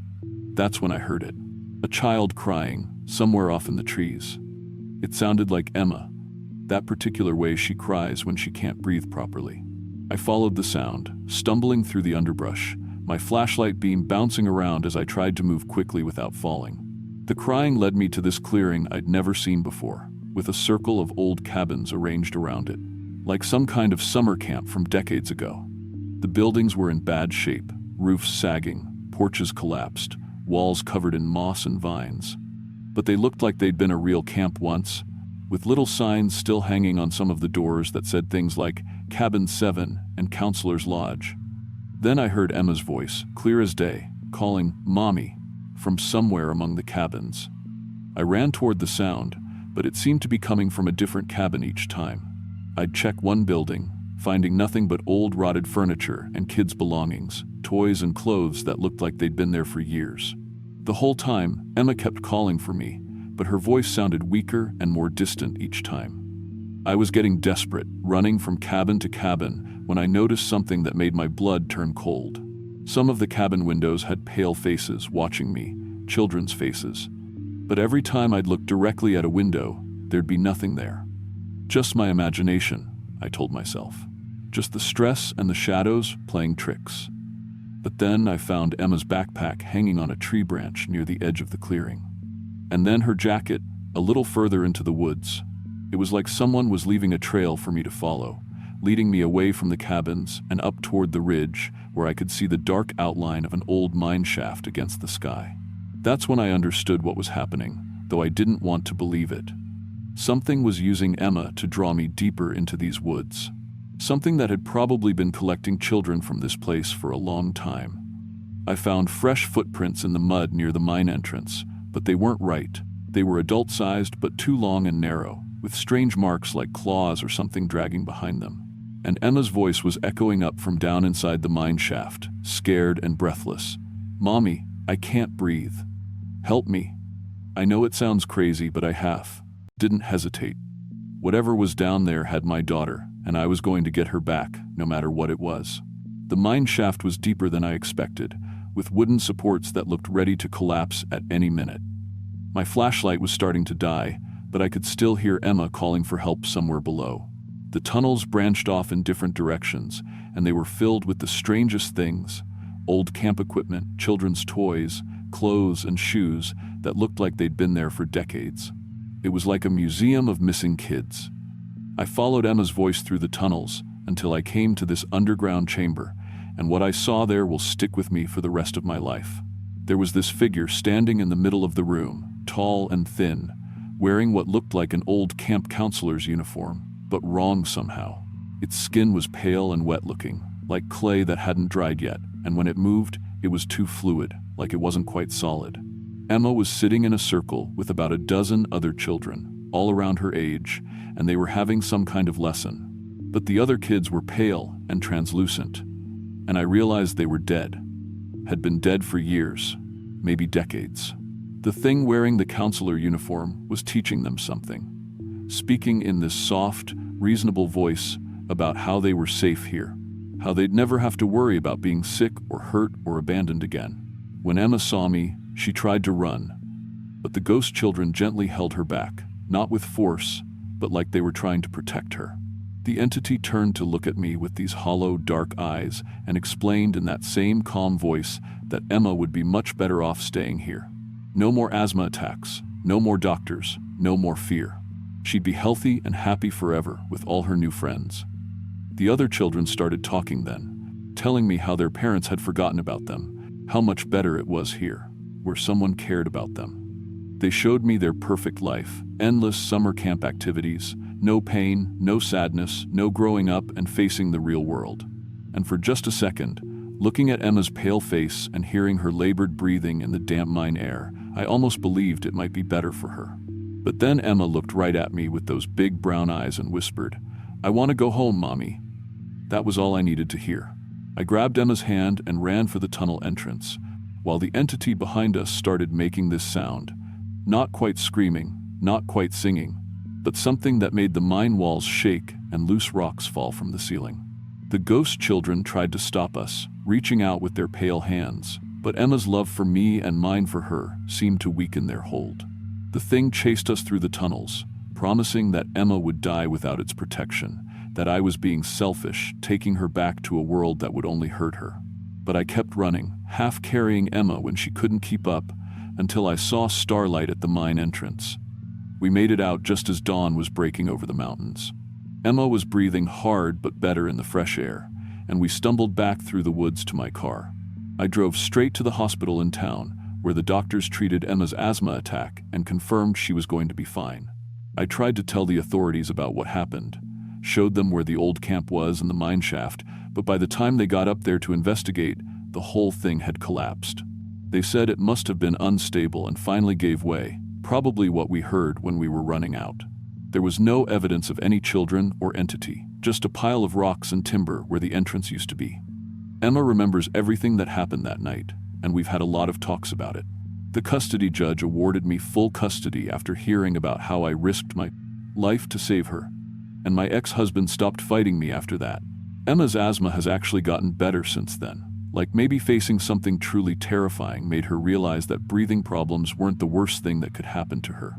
That's when I heard it. A child crying, somewhere off in the trees. It sounded like Emma, that particular way she cries when she can't breathe properly. I followed the sound, stumbling through the underbrush, my flashlight beam bouncing around as I tried to move quickly without falling. The crying led me to this clearing I'd never seen before, with a circle of old cabins arranged around it, like some kind of summer camp from decades ago. The buildings were in bad shape, roofs sagging, porches collapsed, walls covered in moss and vines. But they looked like they'd been a real camp once, with little signs still hanging on some of the doors that said things like Cabin 7 and Counselor's Lodge. Then I heard Emma's voice, clear as day, calling, "Mommy," from somewhere among the cabins. I ran toward the sound, but it seemed to be coming from a different cabin each time. I'd check one building, finding nothing but old rotted furniture and kids' belongings, toys and clothes that looked like they'd been there for years. The whole time, Emma kept calling for me, but her voice sounded weaker and more distant each time. I was getting desperate, running from cabin to cabin, when I noticed something that made my blood turn cold. Some of the cabin windows had pale faces watching me, children's faces. But every time I'd look directly at a window, there'd be nothing there. Just my imagination, I told myself. Just the stress and the shadows playing tricks. But then I found Emma's backpack hanging on a tree branch near the edge of the clearing. And then her jacket, a little further into the woods. It was like someone was leaving a trail for me to follow, leading me away from the cabins and up toward the ridge where I could see the dark outline of an old mine shaft against the sky. That's when I understood what was happening, though I didn't want to believe it. Something was using Emma to draw me deeper into these woods. Something that had probably been collecting children from this place for a long time. I found fresh footprints in the mud near the mine entrance, but they weren't right. They were adult-sized but too long and narrow, with strange marks like claws or something dragging behind them. And Emma's voice was echoing up from down inside the mine shaft, scared and breathless. "Mommy, I can't breathe. Help me. I know it sounds crazy, but I didn't hesitate. Whatever was down there had my daughter, and I was going to get her back, no matter what it was." The mine shaft was deeper than I expected, with wooden supports that looked ready to collapse at any minute. My flashlight was starting to die, but I could still hear Emma calling for help somewhere below. The tunnels branched off in different directions, and they were filled with the strangest things: old camp equipment, children's toys, clothes and shoes that looked like they'd been there for decades. It was like a museum of missing kids. I followed Emma's voice through the tunnels until I came to this underground chamber, and what I saw there will stick with me for the rest of my life. There was this figure standing in the middle of the room, tall and thin, wearing what looked like an old camp counselor's uniform, but wrong somehow. Its skin was pale and wet-looking, like clay that hadn't dried yet, and when it moved, it was too fluid, like it wasn't quite solid. Emma was sitting in a circle with about a dozen other children, all around her age, and they were having some kind of lesson. But the other kids were pale and translucent, and I realized they were dead. Had been dead for years, maybe decades. The thing wearing the counselor uniform was teaching them something, speaking in this soft, reasonable voice about how they were safe here, how they'd never have to worry about being sick or hurt or abandoned again. When Emma saw me, she tried to run, but the ghost children gently held her back, not with force, but like they were trying to protect her. The entity turned to look at me with these hollow, dark eyes and explained in that same calm voice that Emma would be much better off staying here. No more asthma attacks, no more doctors, no more fear. She'd be healthy and happy forever with all her new friends. The other children started talking then, telling me how their parents had forgotten about them, how much better it was here, where someone cared about them. They showed me their perfect life, endless summer camp activities, no pain, no sadness, no growing up and facing the real world. And for just a second, looking at Emma's pale face and hearing her labored breathing in the damp mine air, I almost believed it might be better for her. But then Emma looked right at me with those big brown eyes and whispered, "I want to go home, Mommy." That was all I needed to hear. I grabbed Emma's hand and ran for the tunnel entrance, while the entity behind us started making this sound. Not quite screaming, not quite singing, but something that made the mine walls shake and loose rocks fall from the ceiling. The ghost children tried to stop us, reaching out with their pale hands, but Emma's love for me and mine for her seemed to weaken their hold. The thing chased us through the tunnels, promising that Emma would die without its protection, that I was being selfish, taking her back to a world that would only hurt her. But I kept running, half carrying Emma when she couldn't keep up, until I saw starlight at the mine entrance. We made it out just as dawn was breaking over the mountains. Emma was breathing hard but better in the fresh air, and we stumbled back through the woods to my car. I drove straight to the hospital in town, where the doctors treated Emma's asthma attack and confirmed she was going to be fine. I tried to tell the authorities about what happened, showed them where the old camp was and the mine shaft, but by the time they got up there to investigate, the whole thing had collapsed. They said it must have been unstable and finally gave way, probably what we heard when we were running out. There was no evidence of any children or entity, just a pile of rocks and timber where the entrance used to be. Emma remembers everything that happened that night, and we've had a lot of talks about it. The custody judge awarded me full custody after hearing about how I risked my life to save her, and my ex-husband stopped fighting me after that. Emma's asthma has actually gotten better since then. Like maybe facing something truly terrifying made her realize that breathing problems weren't the worst thing that could happen to her.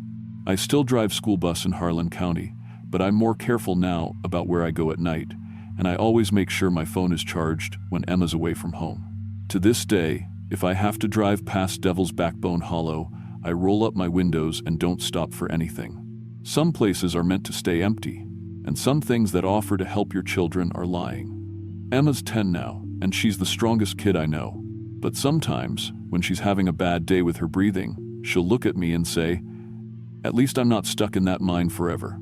I still drive school bus in Harlan County, but I'm more careful now about where I go at night, and I always make sure my phone is charged when Emma's away from home. To this day, if I have to drive past Devil's Backbone Hollow, I roll up my windows and don't stop for anything. Some places are meant to stay empty, and some things that offer to help your children are lying. Emma's 10 now, and she's the strongest kid I know. But sometimes, when she's having a bad day with her breathing, she'll look at me and say, "At least I'm not stuck in that mine forever."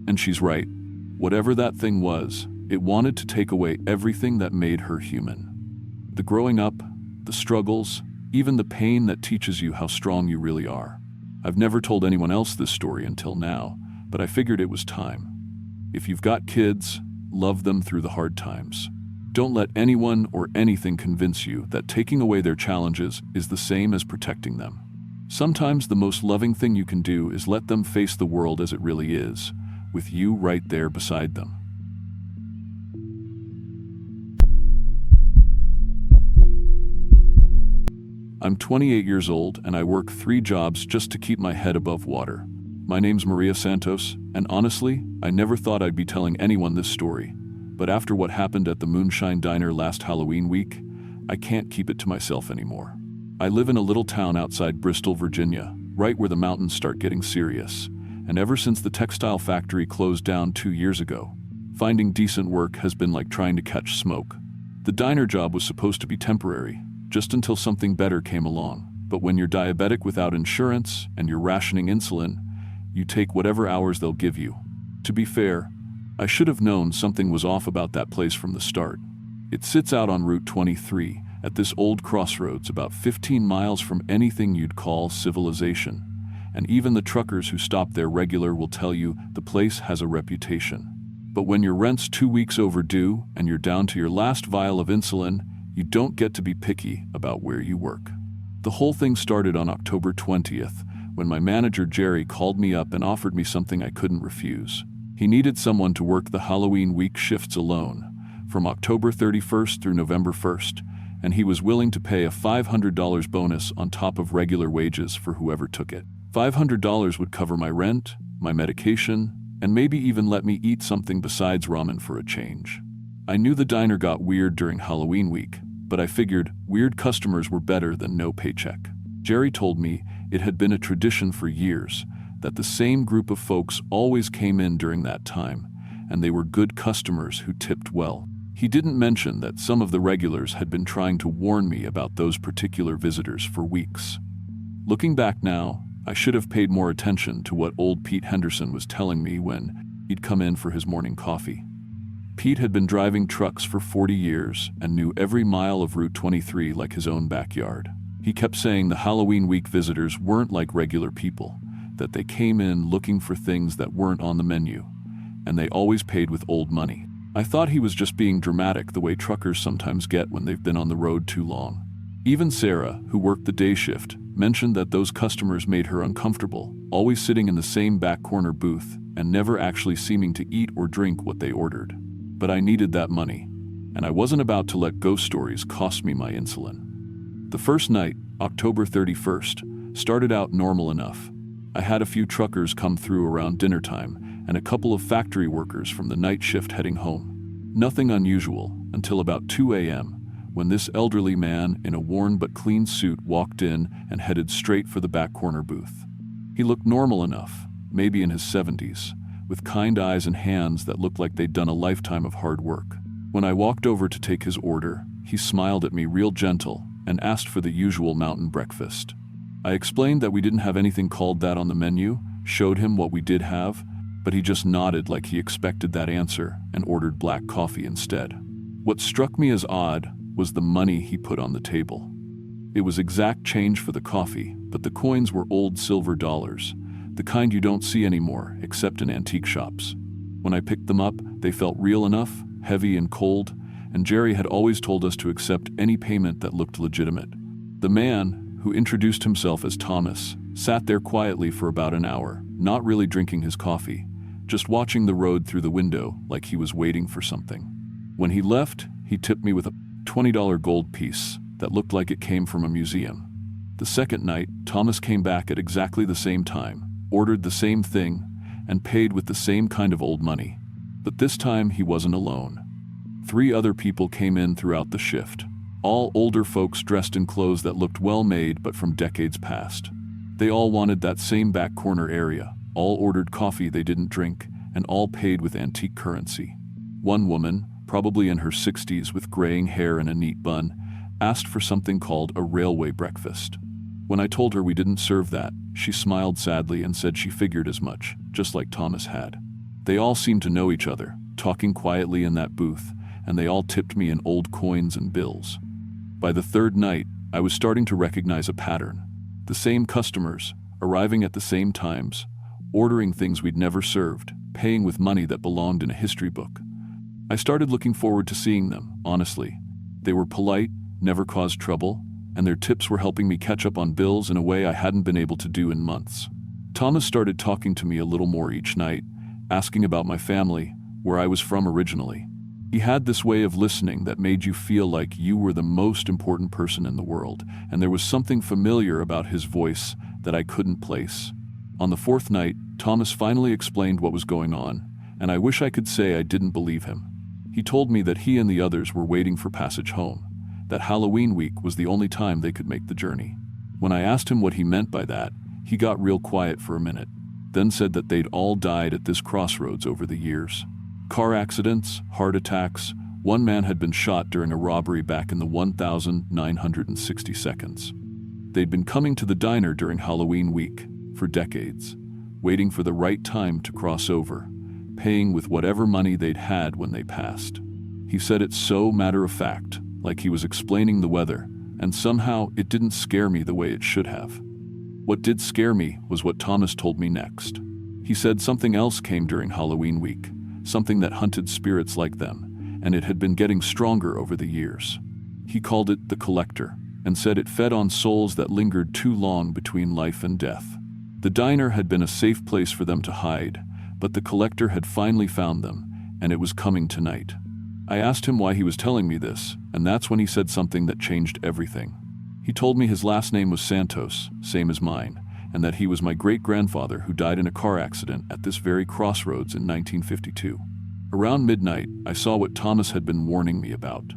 And she's right. Whatever that thing was, it wanted to take away everything that made her human. The growing up, the struggles, even the pain that teaches you how strong you really are. I've never told anyone else this story until now, but I figured it was time. If you've got kids, love them through the hard times. Don't let anyone or anything convince you that taking away their challenges is the same as protecting them. Sometimes the most loving thing you can do is let them face the world as it really is, with you right there beside them. I'm 28 years old and I work 3 jobs just to keep my head above water. My name's Maria Santos, and honestly, I never thought I'd be telling anyone this story. But after what happened at the Moonshine Diner last Halloween week, I can't keep it to myself anymore. I live in a little town outside Bristol, Virginia, right where the mountains start getting serious. And ever since the textile factory closed down 2 years ago, finding decent work has been like trying to catch smoke. The diner job was supposed to be temporary, just until something better came along. But when you're diabetic without insurance and you're rationing insulin, you take whatever hours they'll give you. To be fair, I should have known something was off about that place from the start. It sits out on Route 23, at this old crossroads about 15 miles from anything you'd call civilization. And even the truckers who stop there regular will tell you the place has a reputation. But when your rent's 2 weeks overdue and you're down to your last vial of insulin, you don't get to be picky about where you work. The whole thing started on October 20th, when my manager Jerry called me up and offered me something I couldn't refuse. He needed someone to work the Halloween week shifts alone, from October 31st through November 1st, and he was willing to pay a $500 bonus on top of regular wages for whoever took it. $500 would cover my rent, my medication, and maybe even let me eat something besides ramen for a change. I knew the diner got weird during Halloween week, but I figured weird customers were better than no paycheck. Jerry told me it had been a tradition for years that the same group of folks always came in during that time, and they were good customers who tipped well. He didn't mention that some of the regulars had been trying to warn me about those particular visitors for weeks. Looking back now, I should have paid more attention to what old Pete Henderson was telling me when he'd come in for his morning coffee. Pete had been driving trucks for 40 years and knew every mile of Route 23 like his own backyard. He kept saying the Halloween week visitors weren't like regular people, that they came in looking for things that weren't on the menu, and they always paid with old money. I thought he was just being dramatic the way truckers sometimes get when they've been on the road too long. Even Sarah, who worked the day shift, mentioned that those customers made her uncomfortable, always sitting in the same back corner booth and never actually seeming to eat or drink what they ordered. But I needed that money, and I wasn't about to let ghost stories cost me my insulin. The first night, October 31st, started out normal enough. I had a few truckers come through around dinner time and a couple of factory workers from the night shift heading home. Nothing unusual until about 2 a.m., when this elderly man in a worn but clean suit walked in and headed straight for the back corner booth. He looked normal enough, maybe in his 70s, with kind eyes and hands that looked like they'd done a lifetime of hard work. When I walked over to take his order, he smiled at me real gentle and asked for the usual mountain breakfast. I explained that we didn't have anything called that on the menu, showed him what we did have, but he just nodded like he expected that answer and ordered black coffee instead. What struck me as odd was the money he put on the table. It was exact change for the coffee, but the coins were old silver dollars, the kind you don't see anymore except in antique shops. When I picked them up, they felt real enough, heavy and cold, and Jerry had always told us to accept any payment that looked legitimate. The man, who introduced himself as Thomas, sat there quietly for about an hour, not really drinking his coffee, just watching the road through the window like he was waiting for something. When he left, he tipped me with a $20 gold piece that looked like it came from a museum. The second night, Thomas came back at exactly the same time, ordered the same thing, and paid with the same kind of old money. But this time he wasn't alone. 3 other people came in throughout the shift, all older folks dressed in clothes that looked well made but from decades past. They all wanted that same back corner area, all ordered coffee they didn't drink, and all paid with antique currency. One woman, probably in her 60s with graying hair and a neat bun, asked for something called a railway breakfast. When I told her we didn't serve that, she smiled sadly and said she figured as much, just like Thomas had. They all seemed to know each other, talking quietly in that booth, and they all tipped me in old coins and bills. By the third night, I was starting to recognize a pattern. The same customers, arriving at the same times, ordering things we'd never served, paying with money that belonged in a history book. I started looking forward to seeing them, honestly. They were polite, never caused trouble, and their tips were helping me catch up on bills in a way I hadn't been able to do in months. Thomas started talking to me a little more each night, asking about my family, where I was from originally. He had this way of listening that made you feel like you were the most important person in the world, and there was something familiar about his voice that I couldn't place. On the fourth night, Thomas finally explained what was going on, and I wish I could say I didn't believe him. He told me that he and the others were waiting for passage home, that Halloween week was the only time they could make the journey. When I asked him what he meant by that, he got real quiet for a minute, then said that they'd all died at this crossroads over the years. Car accidents, heart attacks. One man had been shot during a robbery back in the 1960 seconds. They'd been coming to the diner during Halloween week for decades, waiting for the right time to cross over, paying with whatever money they'd had when they passed. He said it so matter-of-fact, like he was explaining the weather, and somehow it didn't scare me the way it should have. What did scare me was what Thomas told me next. He said something else came during Halloween week, something that hunted spirits like them, and it had been getting stronger over the years. He called it the collector, and said it fed on souls that lingered too long between life and death. The diner had been a safe place for them to hide, but the collector had finally found them, and it was coming tonight. I asked him why he was telling me this, and that's when he said something that changed everything. He told me his last name was Santos, same as mine, and that he was my great-grandfather who died in a car accident at this very crossroads in 1952. Around midnight, I saw what Thomas had been warning me about.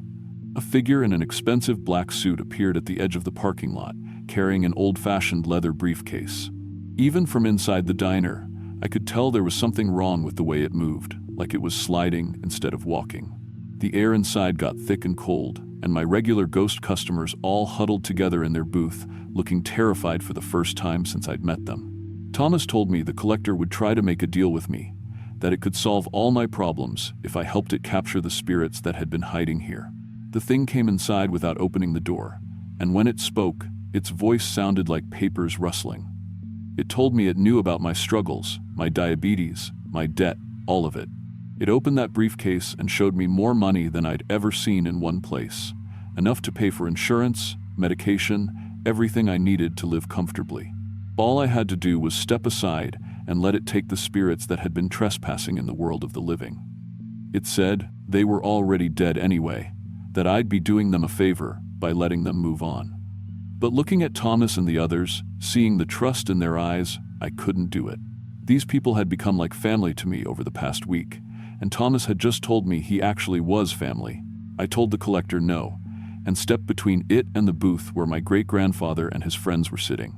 A figure in an expensive black suit appeared at the edge of the parking lot, carrying an old-fashioned leather briefcase. Even from inside the diner, I could tell there was something wrong with the way it moved, like it was sliding instead of walking. The air inside got thick and cold, and my regular ghost customers all huddled together in their booth, looking terrified for the first time since I'd met them. Thomas told me the collector would try to make a deal with me, that it could solve all my problems if I helped it capture the spirits that had been hiding here. The thing came inside without opening the door, and when it spoke, its voice sounded like papers rustling. It told me it knew about my struggles, my diabetes, my debt, all of it. It opened that briefcase and showed me more money than I'd ever seen in one place, enough to pay for insurance, medication, everything I needed to live comfortably. All I had to do was step aside and let it take the spirits that had been trespassing in the world of the living. It said they were already dead anyway, that I'd be doing them a favor by letting them move on. But looking at Thomas and the others, seeing the trust in their eyes, I couldn't do it. These people had become like family to me over the past week, and Thomas had just told me he actually was family. I told the collector no, and stepped between it and the booth where my great-grandfather and his friends were sitting.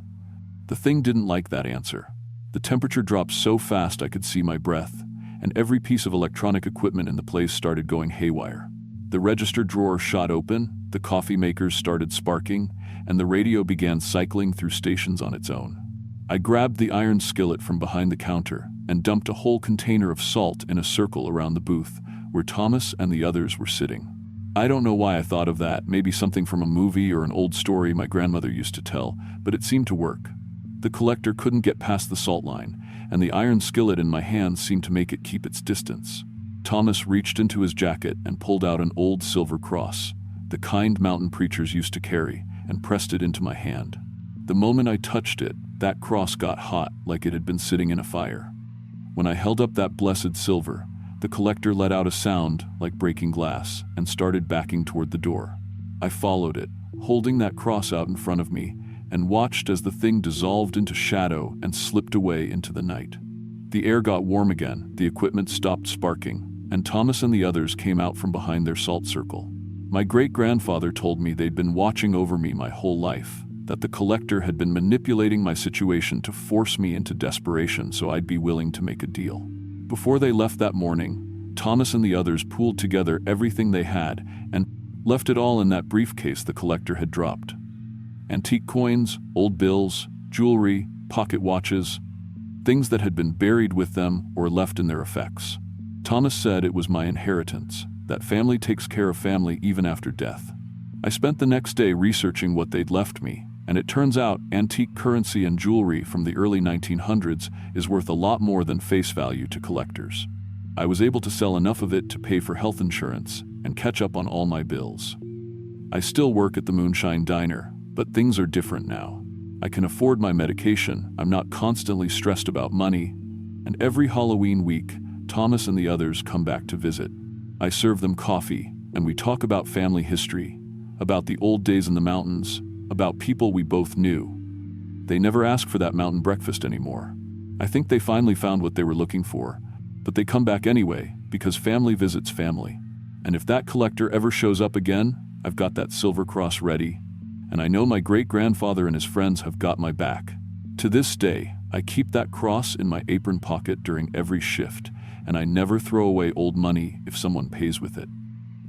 The thing didn't like that answer. The temperature dropped so fast I could see my breath, and every piece of electronic equipment in the place started going haywire. The register drawer shot open, the coffee makers started sparking, and the radio began cycling through stations on its own. I grabbed the iron skillet from behind the counter and dumped a whole container of salt in a circle around the booth where Thomas and the others were sitting. I don't know why I thought of that, maybe something from a movie or an old story my grandmother used to tell, but it seemed to work. The collector couldn't get past the salt line, and the iron skillet in my hand seemed to make it keep its distance. Thomas reached into his jacket and pulled out an old silver cross, the kind mountain preachers used to carry, and pressed it into my hand. The moment I touched it, that cross got hot like it had been sitting in a fire. When I held up that blessed silver, the collector let out a sound like breaking glass and started backing toward the door. I followed it, holding that cross out in front of me, and watched as the thing dissolved into shadow and slipped away into the night. The air got warm again, the equipment stopped sparking, and Thomas and the others came out from behind their salt circle. My great-grandfather told me they'd been watching over me my whole life, that the collector had been manipulating my situation to force me into desperation so I'd be willing to make a deal. Before they left that morning, Thomas and the others pooled together everything they had and left it all in that briefcase the collector had dropped. Antique coins, old bills, jewelry, pocket watches, things that had been buried with them or left in their effects. Thomas said it was my inheritance, that family takes care of family even after death. I spent the next day researching what they'd left me, and it turns out antique currency and jewelry from the early 1900s is worth a lot more than face value to collectors. I was able to sell enough of it to pay for health insurance and catch up on all my bills. I still work at the Moonshine Diner, but things are different now. I can afford my medication, I'm not constantly stressed about money, and every Halloween week, Thomas and the others come back to visit. I serve them coffee, and we talk about family history, about the old days in the mountains, about people we both knew. They never ask for that mountain breakfast anymore. I think they finally found what they were looking for, but they come back anyway, because family visits family. And if that collector ever shows up again, I've got that silver cross ready, and I know my great-grandfather and his friends have got my back. To this day, I keep that cross in my apron pocket during every shift, and I never throw away old money if someone pays with it.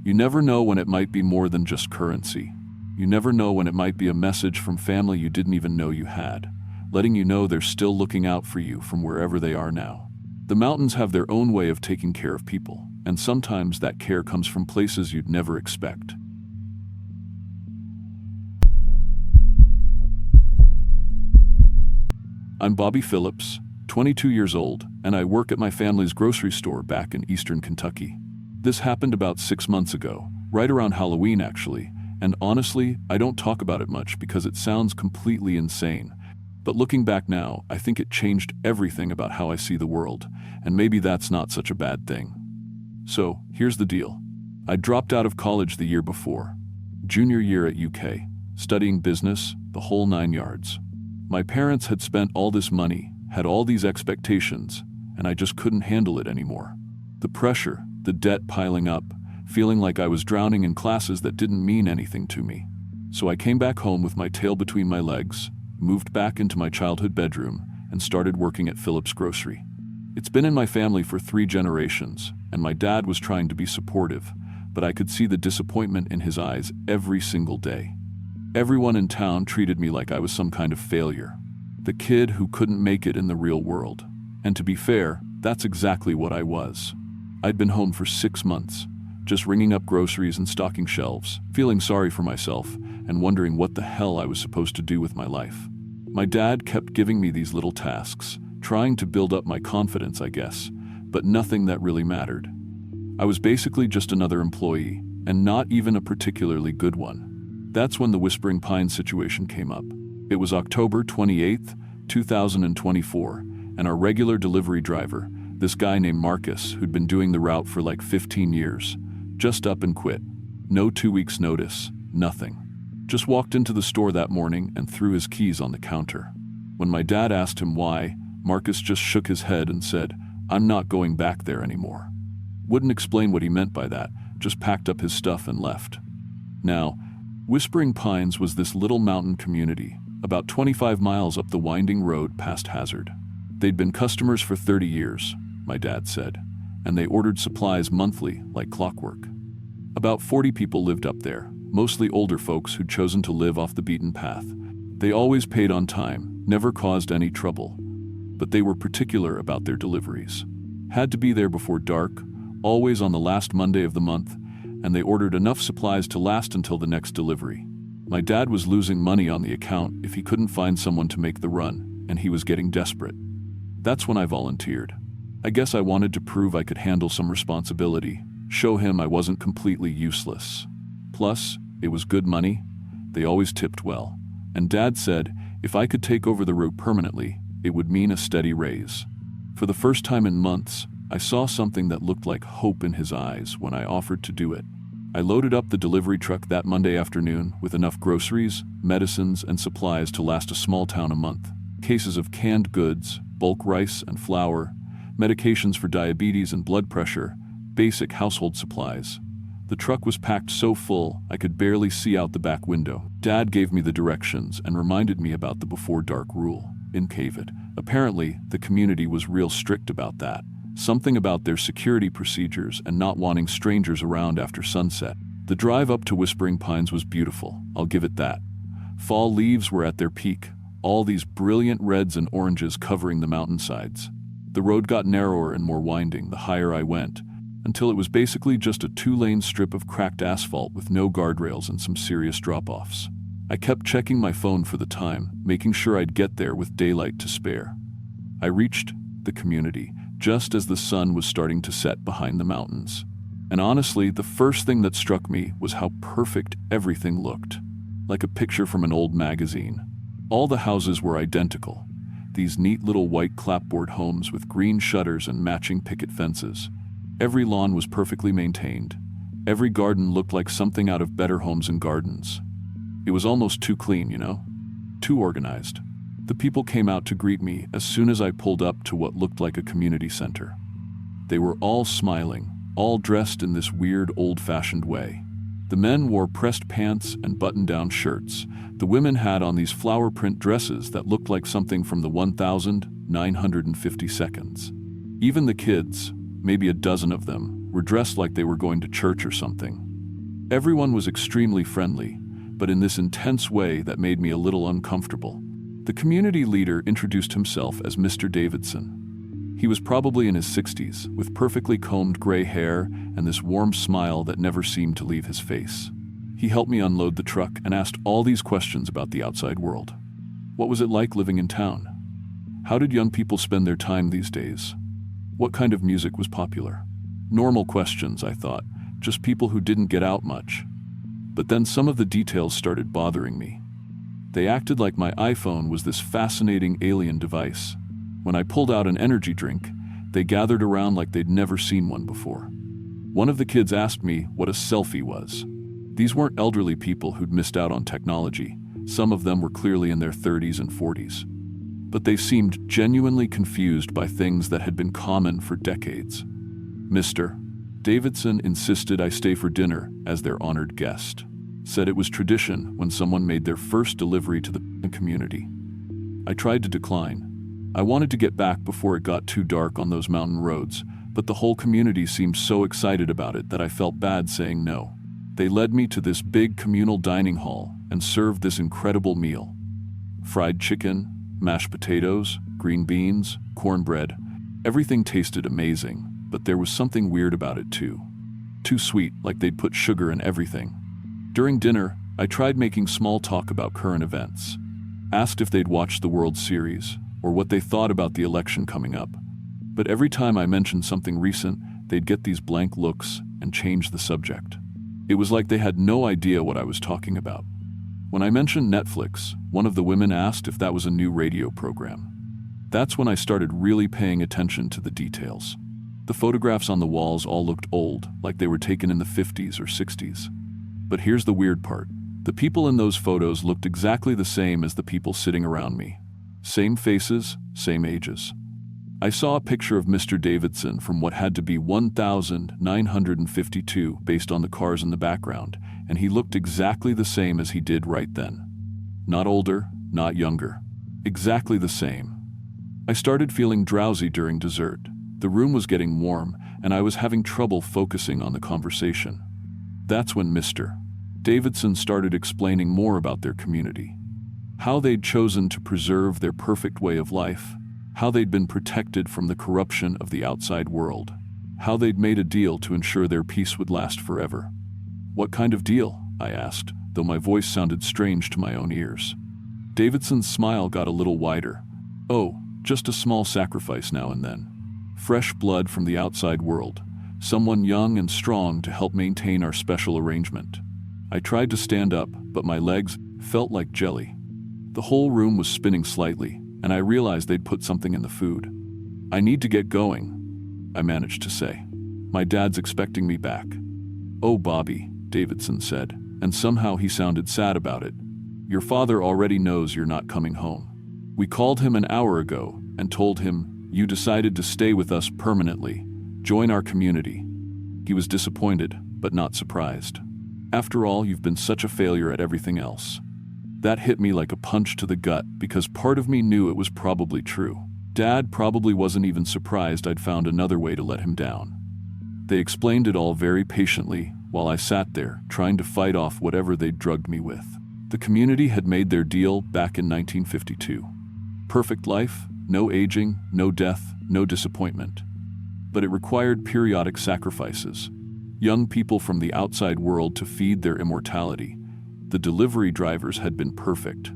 You never know when it might be more than just currency. You never know when it might be a message from family you didn't even know you had, letting you know they're still looking out for you from wherever they are now. The mountains have their own way of taking care of people, and sometimes that care comes from places you'd never expect. I'm Bobby Phillips, 22 years old, and I work at my family's grocery store back in eastern Kentucky. This happened about 6 months ago, right around Halloween actually, and honestly, I don't talk about it much because it sounds completely insane. But looking back now, I think it changed everything about how I see the world, and maybe that's not such a bad thing. So, here's the deal. I dropped out of college the year before, junior year at UK, studying business, the whole 9 yards. My parents had spent all this money, had all these expectations, and I just couldn't handle it anymore. The pressure, the debt piling up, feeling like I was drowning in classes that didn't mean anything to me. So I came back home with my tail between my legs, moved back into my childhood bedroom, and started working at Phillips Grocery. It's been in my family for 3 generations, and my dad was trying to be supportive, but I could see the disappointment in his eyes every single day. Everyone in town treated me like I was some kind of failure, the kid who couldn't make it in the real world. And to be fair, that's exactly what I was. I'd been home for 6 months, just ringing up groceries and stocking shelves, feeling sorry for myself, and wondering what the hell I was supposed to do with my life. My dad kept giving me these little tasks, trying to build up my confidence, I guess, but nothing that really mattered. I was basically just another employee, and not even a particularly good one. That's when the Whispering Pines situation came up. It was October 28th, 2024, and our regular delivery driver, this guy named Marcus, who'd been doing the route for like 15 years, just up and quit. No 2 weeks notice, nothing. Just walked into the store that morning and threw his keys on the counter. When my dad asked him why, Marcus just shook his head and said, "I'm not going back there anymore." Wouldn't explain what he meant by that, just packed up his stuff and left. Now, Whispering Pines was this little mountain community, about 25 miles up the winding road past Hazard. They'd been customers for 30 years, my dad said, and they ordered supplies monthly like clockwork. About 40 people lived up there, mostly older folks who'd chosen to live off the beaten path. They always paid on time, never caused any trouble, but they were particular about their deliveries. Had to be there before dark, always on the last Monday of the month, and they ordered enough supplies to last until the next delivery. My dad was losing money on the account if he couldn't find someone to make the run, and he was getting desperate. That's when I volunteered. I guess I wanted to prove I could handle some responsibility, show him I wasn't completely useless. Plus, it was good money. They always tipped well. And Dad said if I could take over the route permanently, it would mean a steady raise. For the first time in months, I saw something that looked like hope in his eyes when I offered to do it. I loaded up the delivery truck that Monday afternoon with enough groceries, medicines, and supplies to last a small town a month. Cases of canned goods, bulk rice and flour, medications for diabetes and blood pressure, basic household supplies. The truck was packed so full I could barely see out the back window. Dad gave me the directions and reminded me about the before dark rule in Cavid. Apparently, the community was real strict about that, Something about their security procedures and not wanting strangers around after sunset. The drive up to Whispering Pines was beautiful, I'll give it that. Fall leaves were at their peak, all these brilliant reds and oranges covering the mountainsides. The road got narrower and more winding the higher I went, until it was basically just a 2-lane strip of cracked asphalt with no guardrails and some serious drop-offs. I kept checking my phone for the time, making sure I'd get there with daylight to spare. I reached the community just as the sun was starting to set behind the mountains. And honestly, the first thing that struck me was how perfect everything looked. Like a picture from an old magazine. All the houses were identical. These neat little white clapboard homes with green shutters and matching picket fences. Every lawn was perfectly maintained. Every garden looked like something out of Better Homes and Gardens. It was almost too clean, you know? Too organized. The people came out to greet me as soon as I pulled up to what looked like a community center. They were all smiling, all dressed in this weird old-fashioned way. The men wore pressed pants and button-down shirts. The women had on these flower print dresses that looked like something from the 1950 seconds. Even the kids, maybe a dozen of them, were dressed like they were going to church or something. Everyone was extremely friendly, but in this intense way that made me a little uncomfortable. The community leader introduced himself as Mr. Davidson. He was probably in his 60s, with perfectly combed gray hair and this warm smile that never seemed to leave his face. He helped me unload the truck and asked all these questions about the outside world. What was it like living in town? How did young people spend their time these days? What kind of music was popular? Normal questions, I thought, just people who didn't get out much. But then some of the details started bothering me. They acted like my iPhone was this fascinating alien device. When I pulled out an energy drink, they gathered around like they'd never seen one before. One of the kids asked me what a selfie was. These weren't elderly people who'd missed out on technology. Some of them were clearly in their 30s and 40s. But they seemed genuinely confused by things that had been common for decades. Mr. Davidson insisted I stay for dinner as their honored guest. Said it was tradition when someone made their first delivery to the community. I tried to decline. I wanted to get back before it got too dark on those mountain roads, but the whole community seemed so excited about it that I felt bad saying no. They led me to this big communal dining hall and served this incredible meal. Fried chicken, mashed potatoes, green beans, cornbread. Everything tasted amazing, but there was something weird about it too. Too sweet, like they'd put sugar in everything. During dinner, I tried making small talk about current events. Asked if they'd watched the World Series, or what they thought about the election coming up. But every time I mentioned something recent, they'd get these blank looks and change the subject. It was like they had no idea what I was talking about. When I mentioned Netflix, one of the women asked if that was a new radio program. That's when I started really paying attention to the details. The photographs on the walls all looked old, like they were taken in the 50s or 60s. But here's the weird part. The people in those photos looked exactly the same as the people sitting around me. Same faces, same ages. I saw a picture of Mr. Davidson from what had to be 1952 based on the cars in the background, and he looked exactly the same as he did right then. Not older, not younger. Exactly the same. I started feeling drowsy during dessert. The room was getting warm, and I was having trouble focusing on the conversation. That's when Mr. Davidson started explaining more about their community. How they'd chosen to preserve their perfect way of life. How they'd been protected from the corruption of the outside world. How they'd made a deal to ensure their peace would last forever. What kind of deal? I asked, though my voice sounded strange to my own ears. Davidson's smile got a little wider. Oh, just a small sacrifice now and then. Fresh blood from the outside world. Someone young and strong to help maintain our special arrangement. I tried to stand up, but my legs felt like jelly. The whole room was spinning slightly, and I realized they'd put something in the food. I need to get going, I managed to say. My dad's expecting me back. Oh, Bobby, Davidson said, and somehow he sounded sad about it. Your father already knows you're not coming home. We called him an hour ago and told him you decided to stay with us permanently, join our community. He was disappointed, but not surprised. After all, you've been such a failure at everything else. That hit me like a punch to the gut because part of me knew it was probably true. Dad probably wasn't even surprised I'd found another way to let him down. They explained it all very patiently while I sat there, trying to fight off whatever they'd drugged me with. The community had made their deal back in 1952. Perfect life, no aging, no death, no disappointment. But it required periodic sacrifices. Young people from the outside world to feed their immortality. The delivery drivers had been perfect.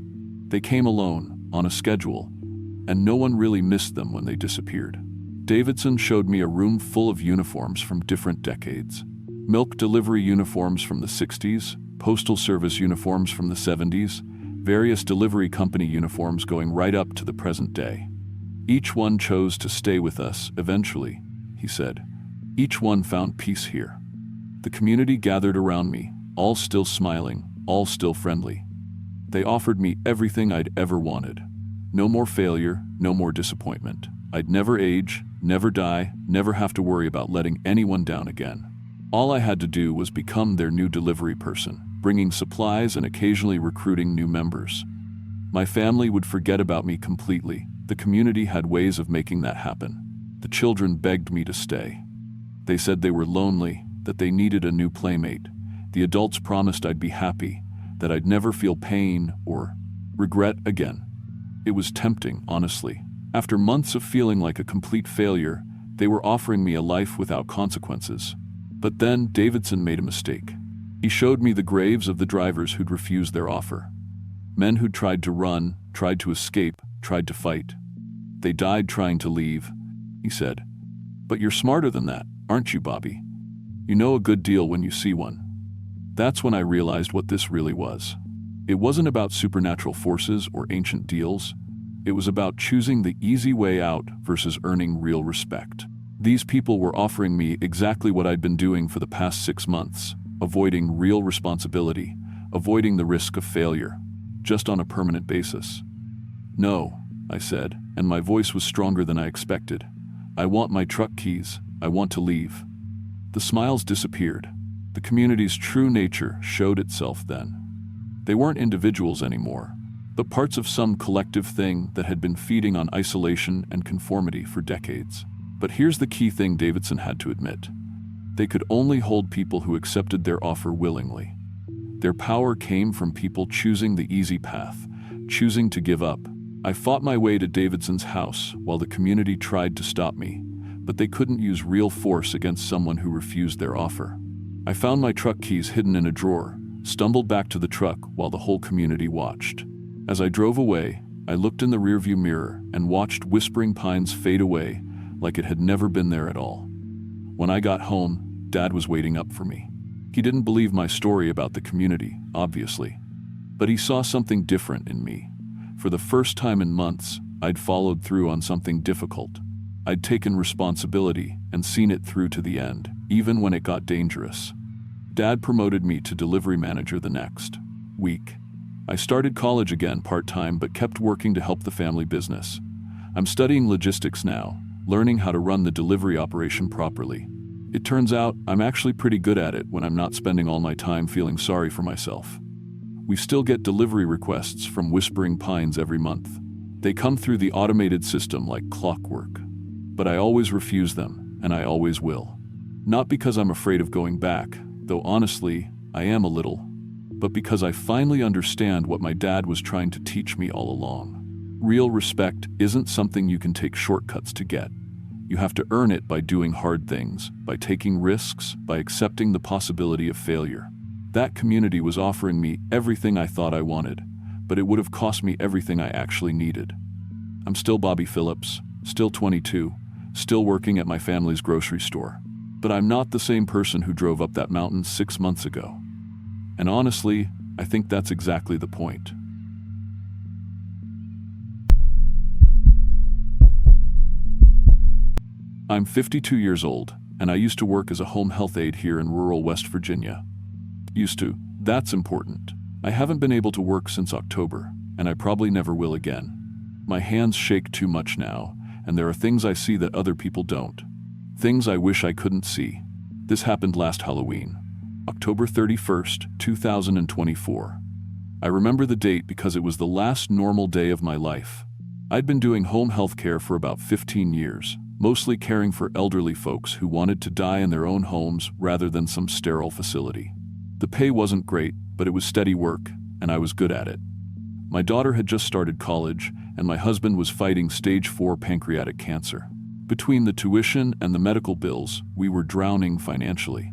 They came alone, on a schedule, and no one really missed them when they disappeared. Davidson showed me a room full of uniforms from different decades. Milk delivery uniforms from the 60s, postal service uniforms from the 70s, various delivery company uniforms going right up to the present day. Each one chose to stay with us eventually, he said. Each one found peace here. The community gathered around me, all still smiling, all still friendly. They offered me everything I'd ever wanted. No more failure, no more disappointment. I'd never age, never die, never have to worry about letting anyone down again. All I had to do was become their new delivery person, bringing supplies and occasionally recruiting new members. My family would forget about me completely. The community had ways of making that happen. The children begged me to stay. They said they were lonely, that they needed a new playmate. The adults promised I'd be happy, that I'd never feel pain or regret again. It was tempting, honestly. After months of feeling like a complete failure, they were offering me a life without consequences. But then Davidson made a mistake. He showed me the graves of the drivers who'd refused their offer. Men who'd tried to run, tried to escape, tried to fight. They died trying to leave, he said. But you're smarter than that, aren't you, Bobby? You know a good deal when you see one. That's when I realized what this really was. It wasn't about supernatural forces or ancient deals. It was about choosing the easy way out versus earning real respect. These people were offering me exactly what I'd been doing for the past 6 months, avoiding real responsibility, avoiding the risk of failure, just on a permanent basis. No, I said, and my voice was stronger than I expected. I want my truck keys. I want to leave. The smiles disappeared. The community's true nature showed itself then. They weren't individuals anymore, but parts of some collective thing that had been feeding on isolation and conformity for decades. But here's the key thing Davidson had to admit. They could only hold people who accepted their offer willingly. Their power came from people choosing the easy path, choosing to give up. I fought my way to Davidson's house while the community tried to stop me, but they couldn't use real force against someone who refused their offer. I found my truck keys hidden in a drawer, stumbled back to the truck while the whole community watched. As I drove away, I looked in the rearview mirror and watched Whispering Pines fade away like it had never been there at all. When I got home, Dad was waiting up for me. He didn't believe my story about the community, obviously, but he saw something different in me. For the first time in months, I'd followed through on something difficult. I'd taken responsibility and seen it through to the end, even when it got dangerous. Dad promoted me to delivery manager the next week. I started college again part-time but kept working to help the family business. I'm studying logistics now, learning how to run the delivery operation properly. It turns out I'm actually pretty good at it when I'm not spending all my time feeling sorry for myself. We still get delivery requests from Whispering Pines every month. They come through the automated system like clockwork. But I always refuse them, and I always will. Not because I'm afraid of going back, though honestly, I am a little, but because I finally understand what my dad was trying to teach me all along. Real respect isn't something you can take shortcuts to get. You have to earn it by doing hard things, by taking risks, by accepting the possibility of failure. That community was offering me everything I thought I wanted, but it would have cost me everything I actually needed. I'm still Bobby Phillips, still 22, still working at my family's grocery store. But I'm not the same person who drove up that mountain 6 months ago. And honestly, I think that's exactly the point. I'm 52 years old, and I used to work as a home health aide here in rural West Virginia. Used to, that's important. I haven't been able to work since October, and I probably never will again. My hands shake too much now, and there are things I see that other people don't. Things I wish I couldn't see. This happened last Halloween, October 31st, 2024. I remember the date because it was the last normal day of my life. I'd been doing home health care for about 15 years, mostly caring for elderly folks who wanted to die in their own homes rather than some sterile facility. The pay wasn't great, but it was steady work, and I was good at it. My daughter had just started college, and my husband was fighting stage 4 pancreatic cancer. Between the tuition and the medical bills, we were drowning financially.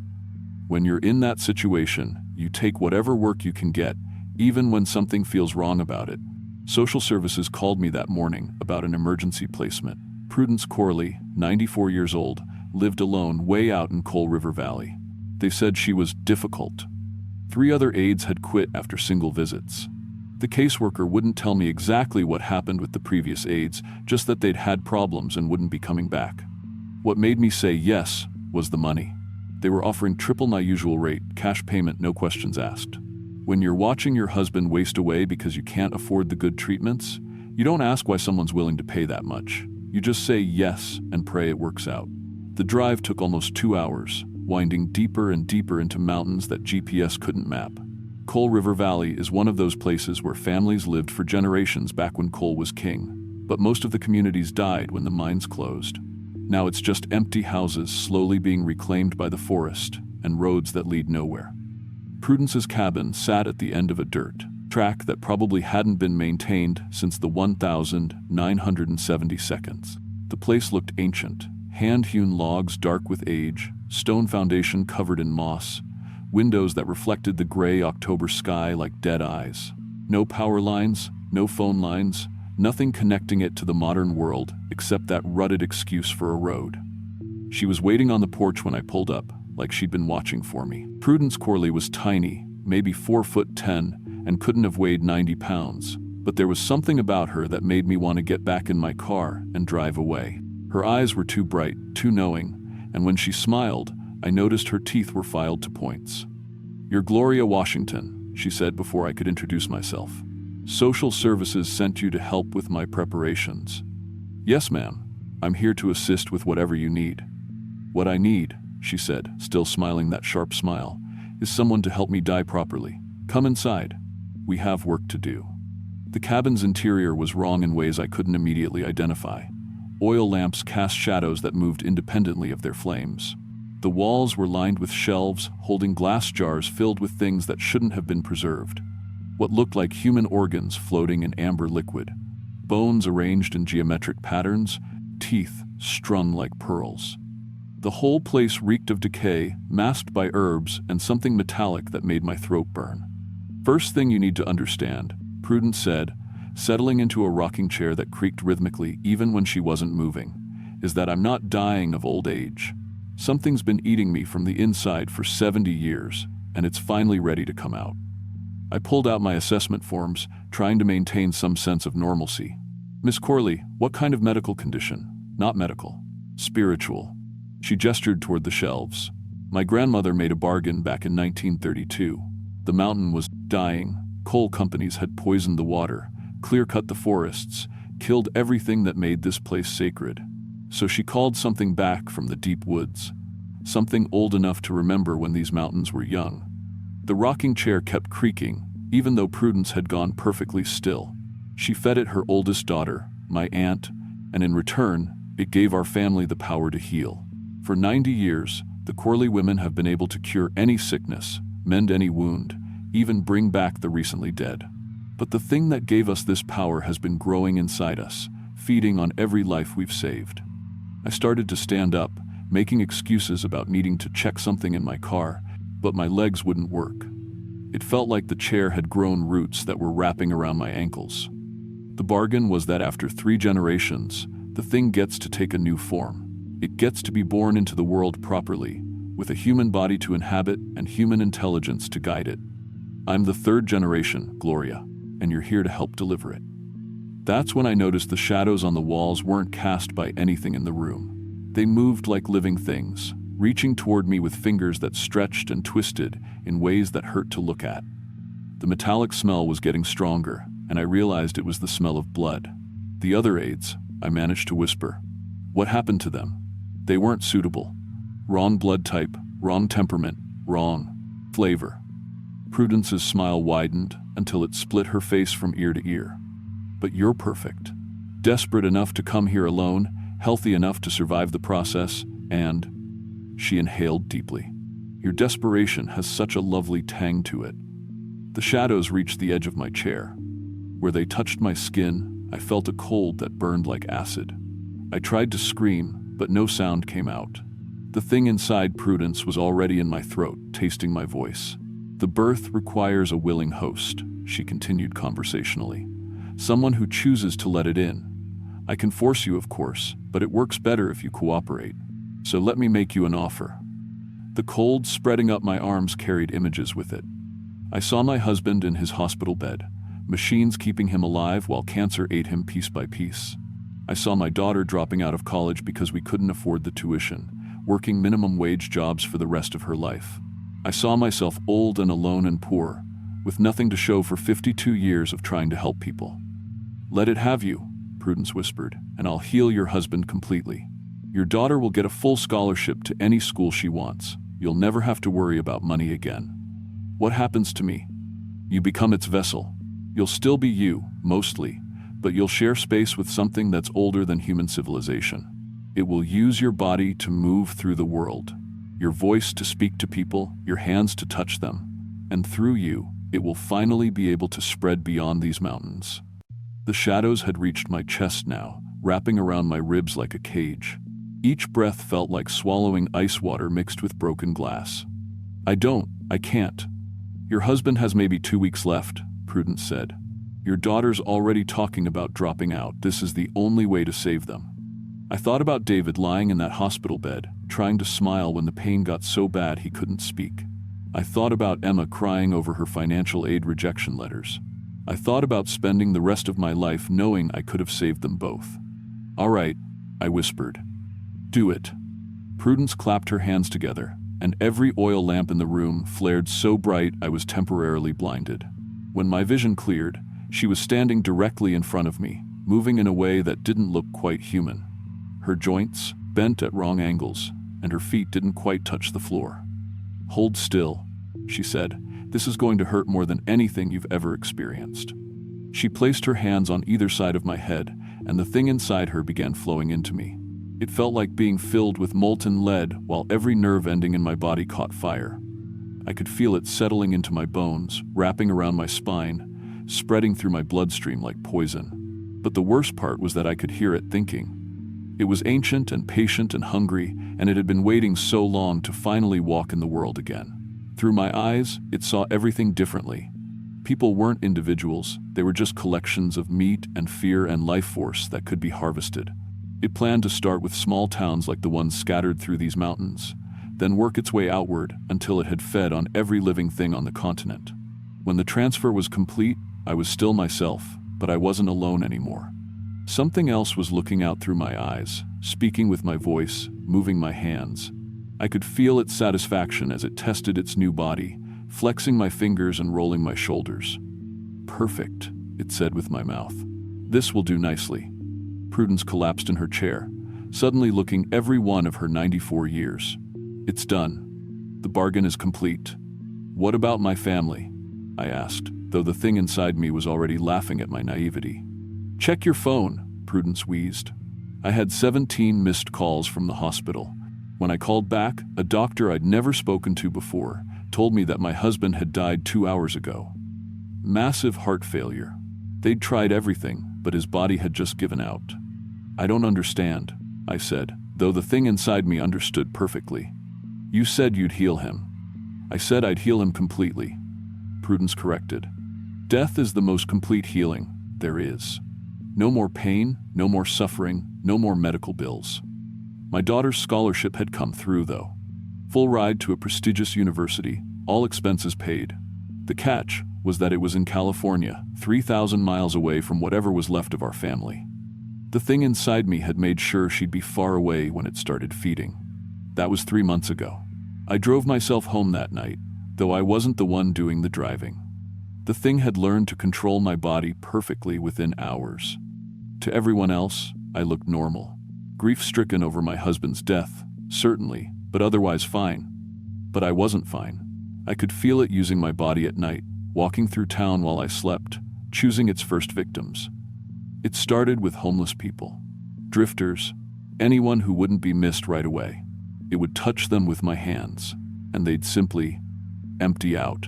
When you're in that situation, you take whatever work you can get, even when something feels wrong about it. Social services called me that morning about an emergency placement. Prudence Corley, 94 years old, lived alone way out in Coal River Valley. They said she was difficult. 3 other aides had quit after single visits. The caseworker wouldn't tell me exactly what happened with the previous aides, just that they'd had problems and wouldn't be coming back. What made me say yes was the money. They were offering triple my usual rate, cash payment, no questions asked. When you're watching your husband waste away because you can't afford the good treatments, you don't ask why someone's willing to pay that much. You just say yes and pray it works out. The drive took almost 2 hours, winding deeper and deeper into mountains that GPS couldn't map. Coal River Valley is one of those places where families lived for generations back when coal was king, but most of the communities died when the mines closed. Now it's just empty houses slowly being reclaimed by the forest and roads that lead nowhere. Prudence's cabin sat at the end of a dirt track that probably hadn't been maintained since the 1970 seconds. The place looked ancient, hand-hewn logs dark with age, stone foundation covered in moss, windows that reflected the gray October sky like dead eyes. No power lines, no phone lines, nothing connecting it to the modern world except that rutted excuse for a road. She was waiting on the porch when I pulled up, like she'd been watching for me. Prudence Corley was tiny, maybe 4'10", and couldn't have weighed 90 pounds, but there was something about her that made me want to get back in my car and drive away. Her eyes were too bright, too knowing, and when she smiled, I noticed her teeth were filed to points. "You're Gloria Washington," she said before I could introduce myself. "Social services sent you to help with my preparations." "Yes, ma'am. I'm here to assist with whatever you need." "What I need," she said, still smiling that sharp smile, "is someone to help me die properly. Come inside. We have work to do." The cabin's interior was wrong in ways I couldn't immediately identify. Oil lamps cast shadows that moved independently of their flames. The walls were lined with shelves holding glass jars filled with things that shouldn't have been preserved. What looked like human organs floating in amber liquid. Bones arranged in geometric patterns, teeth strung like pearls. The whole place reeked of decay, masked by herbs and something metallic that made my throat burn. "First thing you need to understand," Prudence said, settling into a rocking chair that creaked rhythmically even when she wasn't moving, "is that I'm not dying of old age. Something's been eating me from the inside for 70 years, and it's finally ready to come out." I pulled out my assessment forms, trying to maintain some sense of normalcy. "Miss Corley, what kind of medical condition?" "Not medical. Spiritual." She gestured toward the shelves. "My grandmother made a bargain back in 1932. The mountain was dying, coal companies had poisoned the water, clear-cut the forests, killed everything that made this place sacred. So she called something back from the deep woods, something old enough to remember when these mountains were young." The rocking chair kept creaking, even though Prudence had gone perfectly still. "She fed it her oldest daughter, my aunt, and in return, it gave our family the power to heal. For 90 years, the Corley women have been able to cure any sickness, mend any wound, even bring back the recently dead. But the thing that gave us this power has been growing inside us, feeding on every life we've saved." I started to stand up, making excuses about needing to check something in my car, but my legs wouldn't work. It felt like the chair had grown roots that were wrapping around my ankles. The bargain was that after 3 generations, the thing gets to take a new form. It gets to be born into the world properly, with a human body to inhabit and human intelligence to guide it. "I'm the 3rd generation, Gloria, and you're here to help deliver it." That's when I noticed the shadows on the walls weren't cast by anything in the room. They moved like living things, reaching toward me with fingers that stretched and twisted in ways that hurt to look at. The metallic smell was getting stronger, and I realized it was the smell of blood. "The other aides," I managed to whisper. "What happened to them?" "They weren't suitable. Wrong blood type, wrong temperament, wrong flavor." Prudence's smile widened until it split her face from ear to ear. "But you're perfect." desperate enough to come here alone, healthy enough to survive the process, and... She inhaled deeply. Your desperation has such a lovely tang to it. The shadows reached the edge of my chair. Where they touched my skin, I felt a cold that burned like acid. I tried to scream, but no sound came out. The thing inside Prudence was already in my throat, tasting my voice. The birth requires a willing host, she continued conversationally. Someone who chooses to let it in. I can force you, of course, but it works better if you cooperate. So let me make you an offer. The cold spreading up my arms carried images with it. I saw my husband in his hospital bed, machines keeping him alive while cancer ate him piece by piece. I saw my daughter dropping out of college because we couldn't afford the tuition, working minimum wage jobs for the rest of her life. I saw myself old and alone and poor, with nothing to show for 52 years of trying to help people. Let it have you, Prudence whispered, and I'll heal your husband completely. Your daughter will get a full scholarship to any school she wants. You'll never have to worry about money again. What happens to me? You become its vessel. You'll still be you, mostly, but you'll share space with something that's older than human civilization. It will use your body to move through the world, your voice to speak to people, your hands to touch them, and through you, it will finally be able to spread beyond these mountains. The shadows had reached my chest now, wrapping around my ribs like a cage. Each breath felt like swallowing ice water mixed with broken glass. I can't. Your husband has maybe 2 weeks left, Prudence said. Your daughter's already talking about dropping out. This is the only way to save them. I thought about David lying in that hospital bed, trying to smile when the pain got so bad he couldn't speak. I thought about Emma crying over her financial aid rejection letters. I thought about spending the rest of my life knowing I could have saved them both. All right, I whispered. Do it. Prudence clapped her hands together, and every oil lamp in the room flared so bright I was temporarily blinded. When my vision cleared, she was standing directly in front of me, moving in a way that didn't look quite human. Her joints bent at wrong angles, and her feet didn't quite touch the floor. Hold still, she said. This is going to hurt more than anything you've ever experienced. She placed her hands on either side of my head, and the thing inside her began flowing into me. It felt like being filled with molten lead while every nerve ending in my body caught fire. I could feel it settling into my bones, wrapping around my spine, spreading through my bloodstream like poison. But the worst part was that I could hear it thinking. It was ancient and patient and hungry, and it had been waiting so long to finally walk in the world again. Through my eyes, it saw everything differently. People weren't individuals, they were just collections of meat and fear and life force that could be harvested. It planned to start with small towns like the ones scattered through these mountains, then work its way outward until it had fed on every living thing on the continent. When the transfer was complete, I was still myself, but I wasn't alone anymore. Something else was looking out through my eyes, speaking with my voice, moving my hands. I could feel its satisfaction as it tested its new body, flexing my fingers and rolling my shoulders. Perfect, it said with my mouth. This will do nicely. Prudence collapsed in her chair, suddenly looking every one of her 94 years. It's done. The bargain is complete. What about my family? I asked, though the thing inside me was already laughing at my naivety. Check your phone, Prudence wheezed. I had 17 missed calls from the hospital. When I called back, a doctor I'd never spoken to before told me that my husband had died 2 hours ago. Massive heart failure. They'd tried everything, but his body had just given out. I don't understand, I said, though the thing inside me understood perfectly. You said you'd heal him. I said I'd heal him completely. Prudence corrected. Death is the most complete healing there is. No more pain, no more suffering, no more medical bills. My daughter's scholarship had come through, though. Full ride to a prestigious university, all expenses paid. The catch was that it was in California, 3,000 miles away from whatever was left of our family. The thing inside me had made sure she'd be far away when it started feeding. That was 3 months ago. I drove myself home that night, though I wasn't the one doing the driving. The thing had learned to control my body perfectly within hours. To everyone else, I looked normal. Grief-stricken over my husband's death, certainly, but otherwise fine. But I wasn't fine. I could feel it using my body at night, walking through town while I slept, choosing its first victims. It started with homeless people, drifters, anyone who wouldn't be missed right away. It would touch them with my hands, and they'd simply empty out.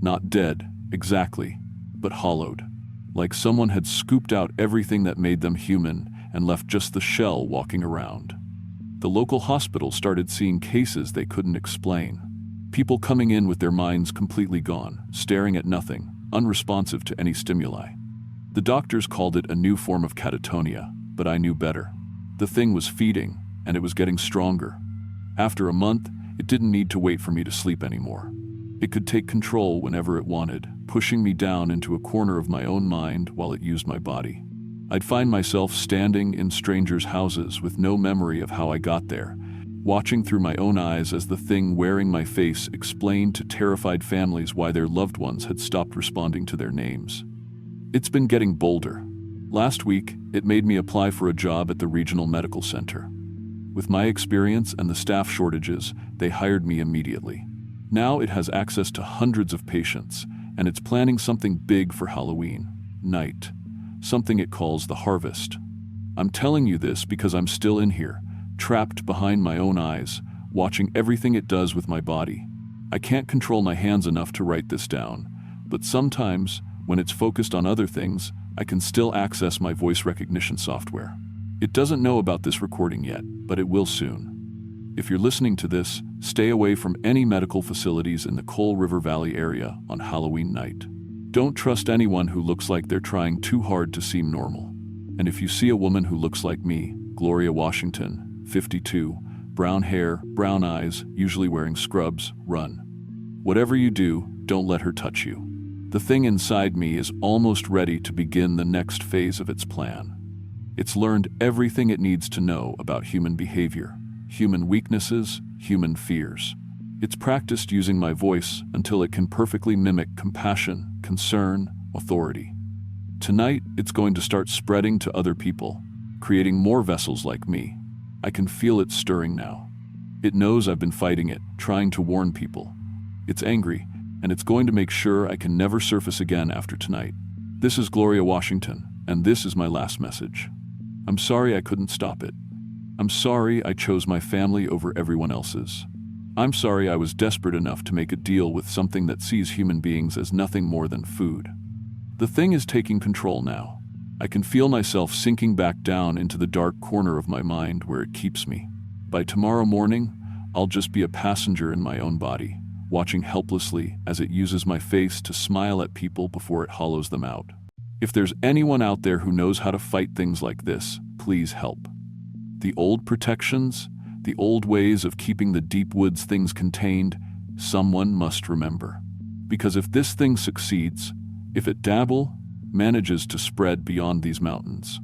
Not dead, exactly, but hollowed, like someone had scooped out everything that made them human and left just the shell walking around. The local hospital started seeing cases they couldn't explain. People coming in with their minds completely gone, staring at nothing, unresponsive to any stimuli. The doctors called it a new form of catatonia, but I knew better. The thing was feeding, and it was getting stronger. After a month, it didn't need to wait for me to sleep anymore. It could take control whenever it wanted, pushing me down into a corner of my own mind while it used my body. I'd find myself standing in strangers' houses with no memory of how I got there, watching through my own eyes as the thing wearing my face explained to terrified families why their loved ones had stopped responding to their names. It's been getting bolder. Last week, it made me apply for a job at the regional medical center. With my experience and the staff shortages, they hired me immediately. Now it has access to hundreds of patients, and it's planning something big for Halloween night, something it calls the harvest. I'm telling you this because I'm still in here, trapped behind my own eyes, watching everything it does with my body. I can't control my hands enough to write this down, but sometimes, when it's focused on other things, I can still access my voice recognition software. It doesn't know about this recording yet, but it will soon. If you're listening to this, stay away from any medical facilities in the Coal River Valley area on Halloween night. Don't trust anyone who looks like they're trying too hard to seem normal. And if you see a woman who looks like me, Gloria Washington, 52, brown hair, brown eyes, usually wearing scrubs, run. Whatever you do, don't let her touch you. The thing inside me is almost ready to begin the next phase of its plan. It's learned everything it needs to know about human behavior, human weaknesses, human fears. It's practiced using my voice until it can perfectly mimic compassion, concern, authority. Tonight, it's going to start spreading to other people, creating more vessels like me. I can feel it stirring now. It knows I've been fighting it, trying to warn people. It's angry, and it's going to make sure I can never surface again after tonight. This is Gloria Washington, and this is my last message. I'm sorry I couldn't stop it. I'm sorry I chose my family over everyone else's. I'm sorry I was desperate enough to make a deal with something that sees human beings as nothing more than food. The thing is taking control now. I can feel myself sinking back down into the dark corner of my mind where it keeps me. By tomorrow morning, I'll just be a passenger in my own body, watching helplessly as it uses my face to smile at people before it hollows them out. If there's anyone out there who knows how to fight things like this, please help. The old protections, the old ways of keeping the deep woods things contained, someone must remember. Because if this thing succeeds, if it manages to spread beyond these mountains,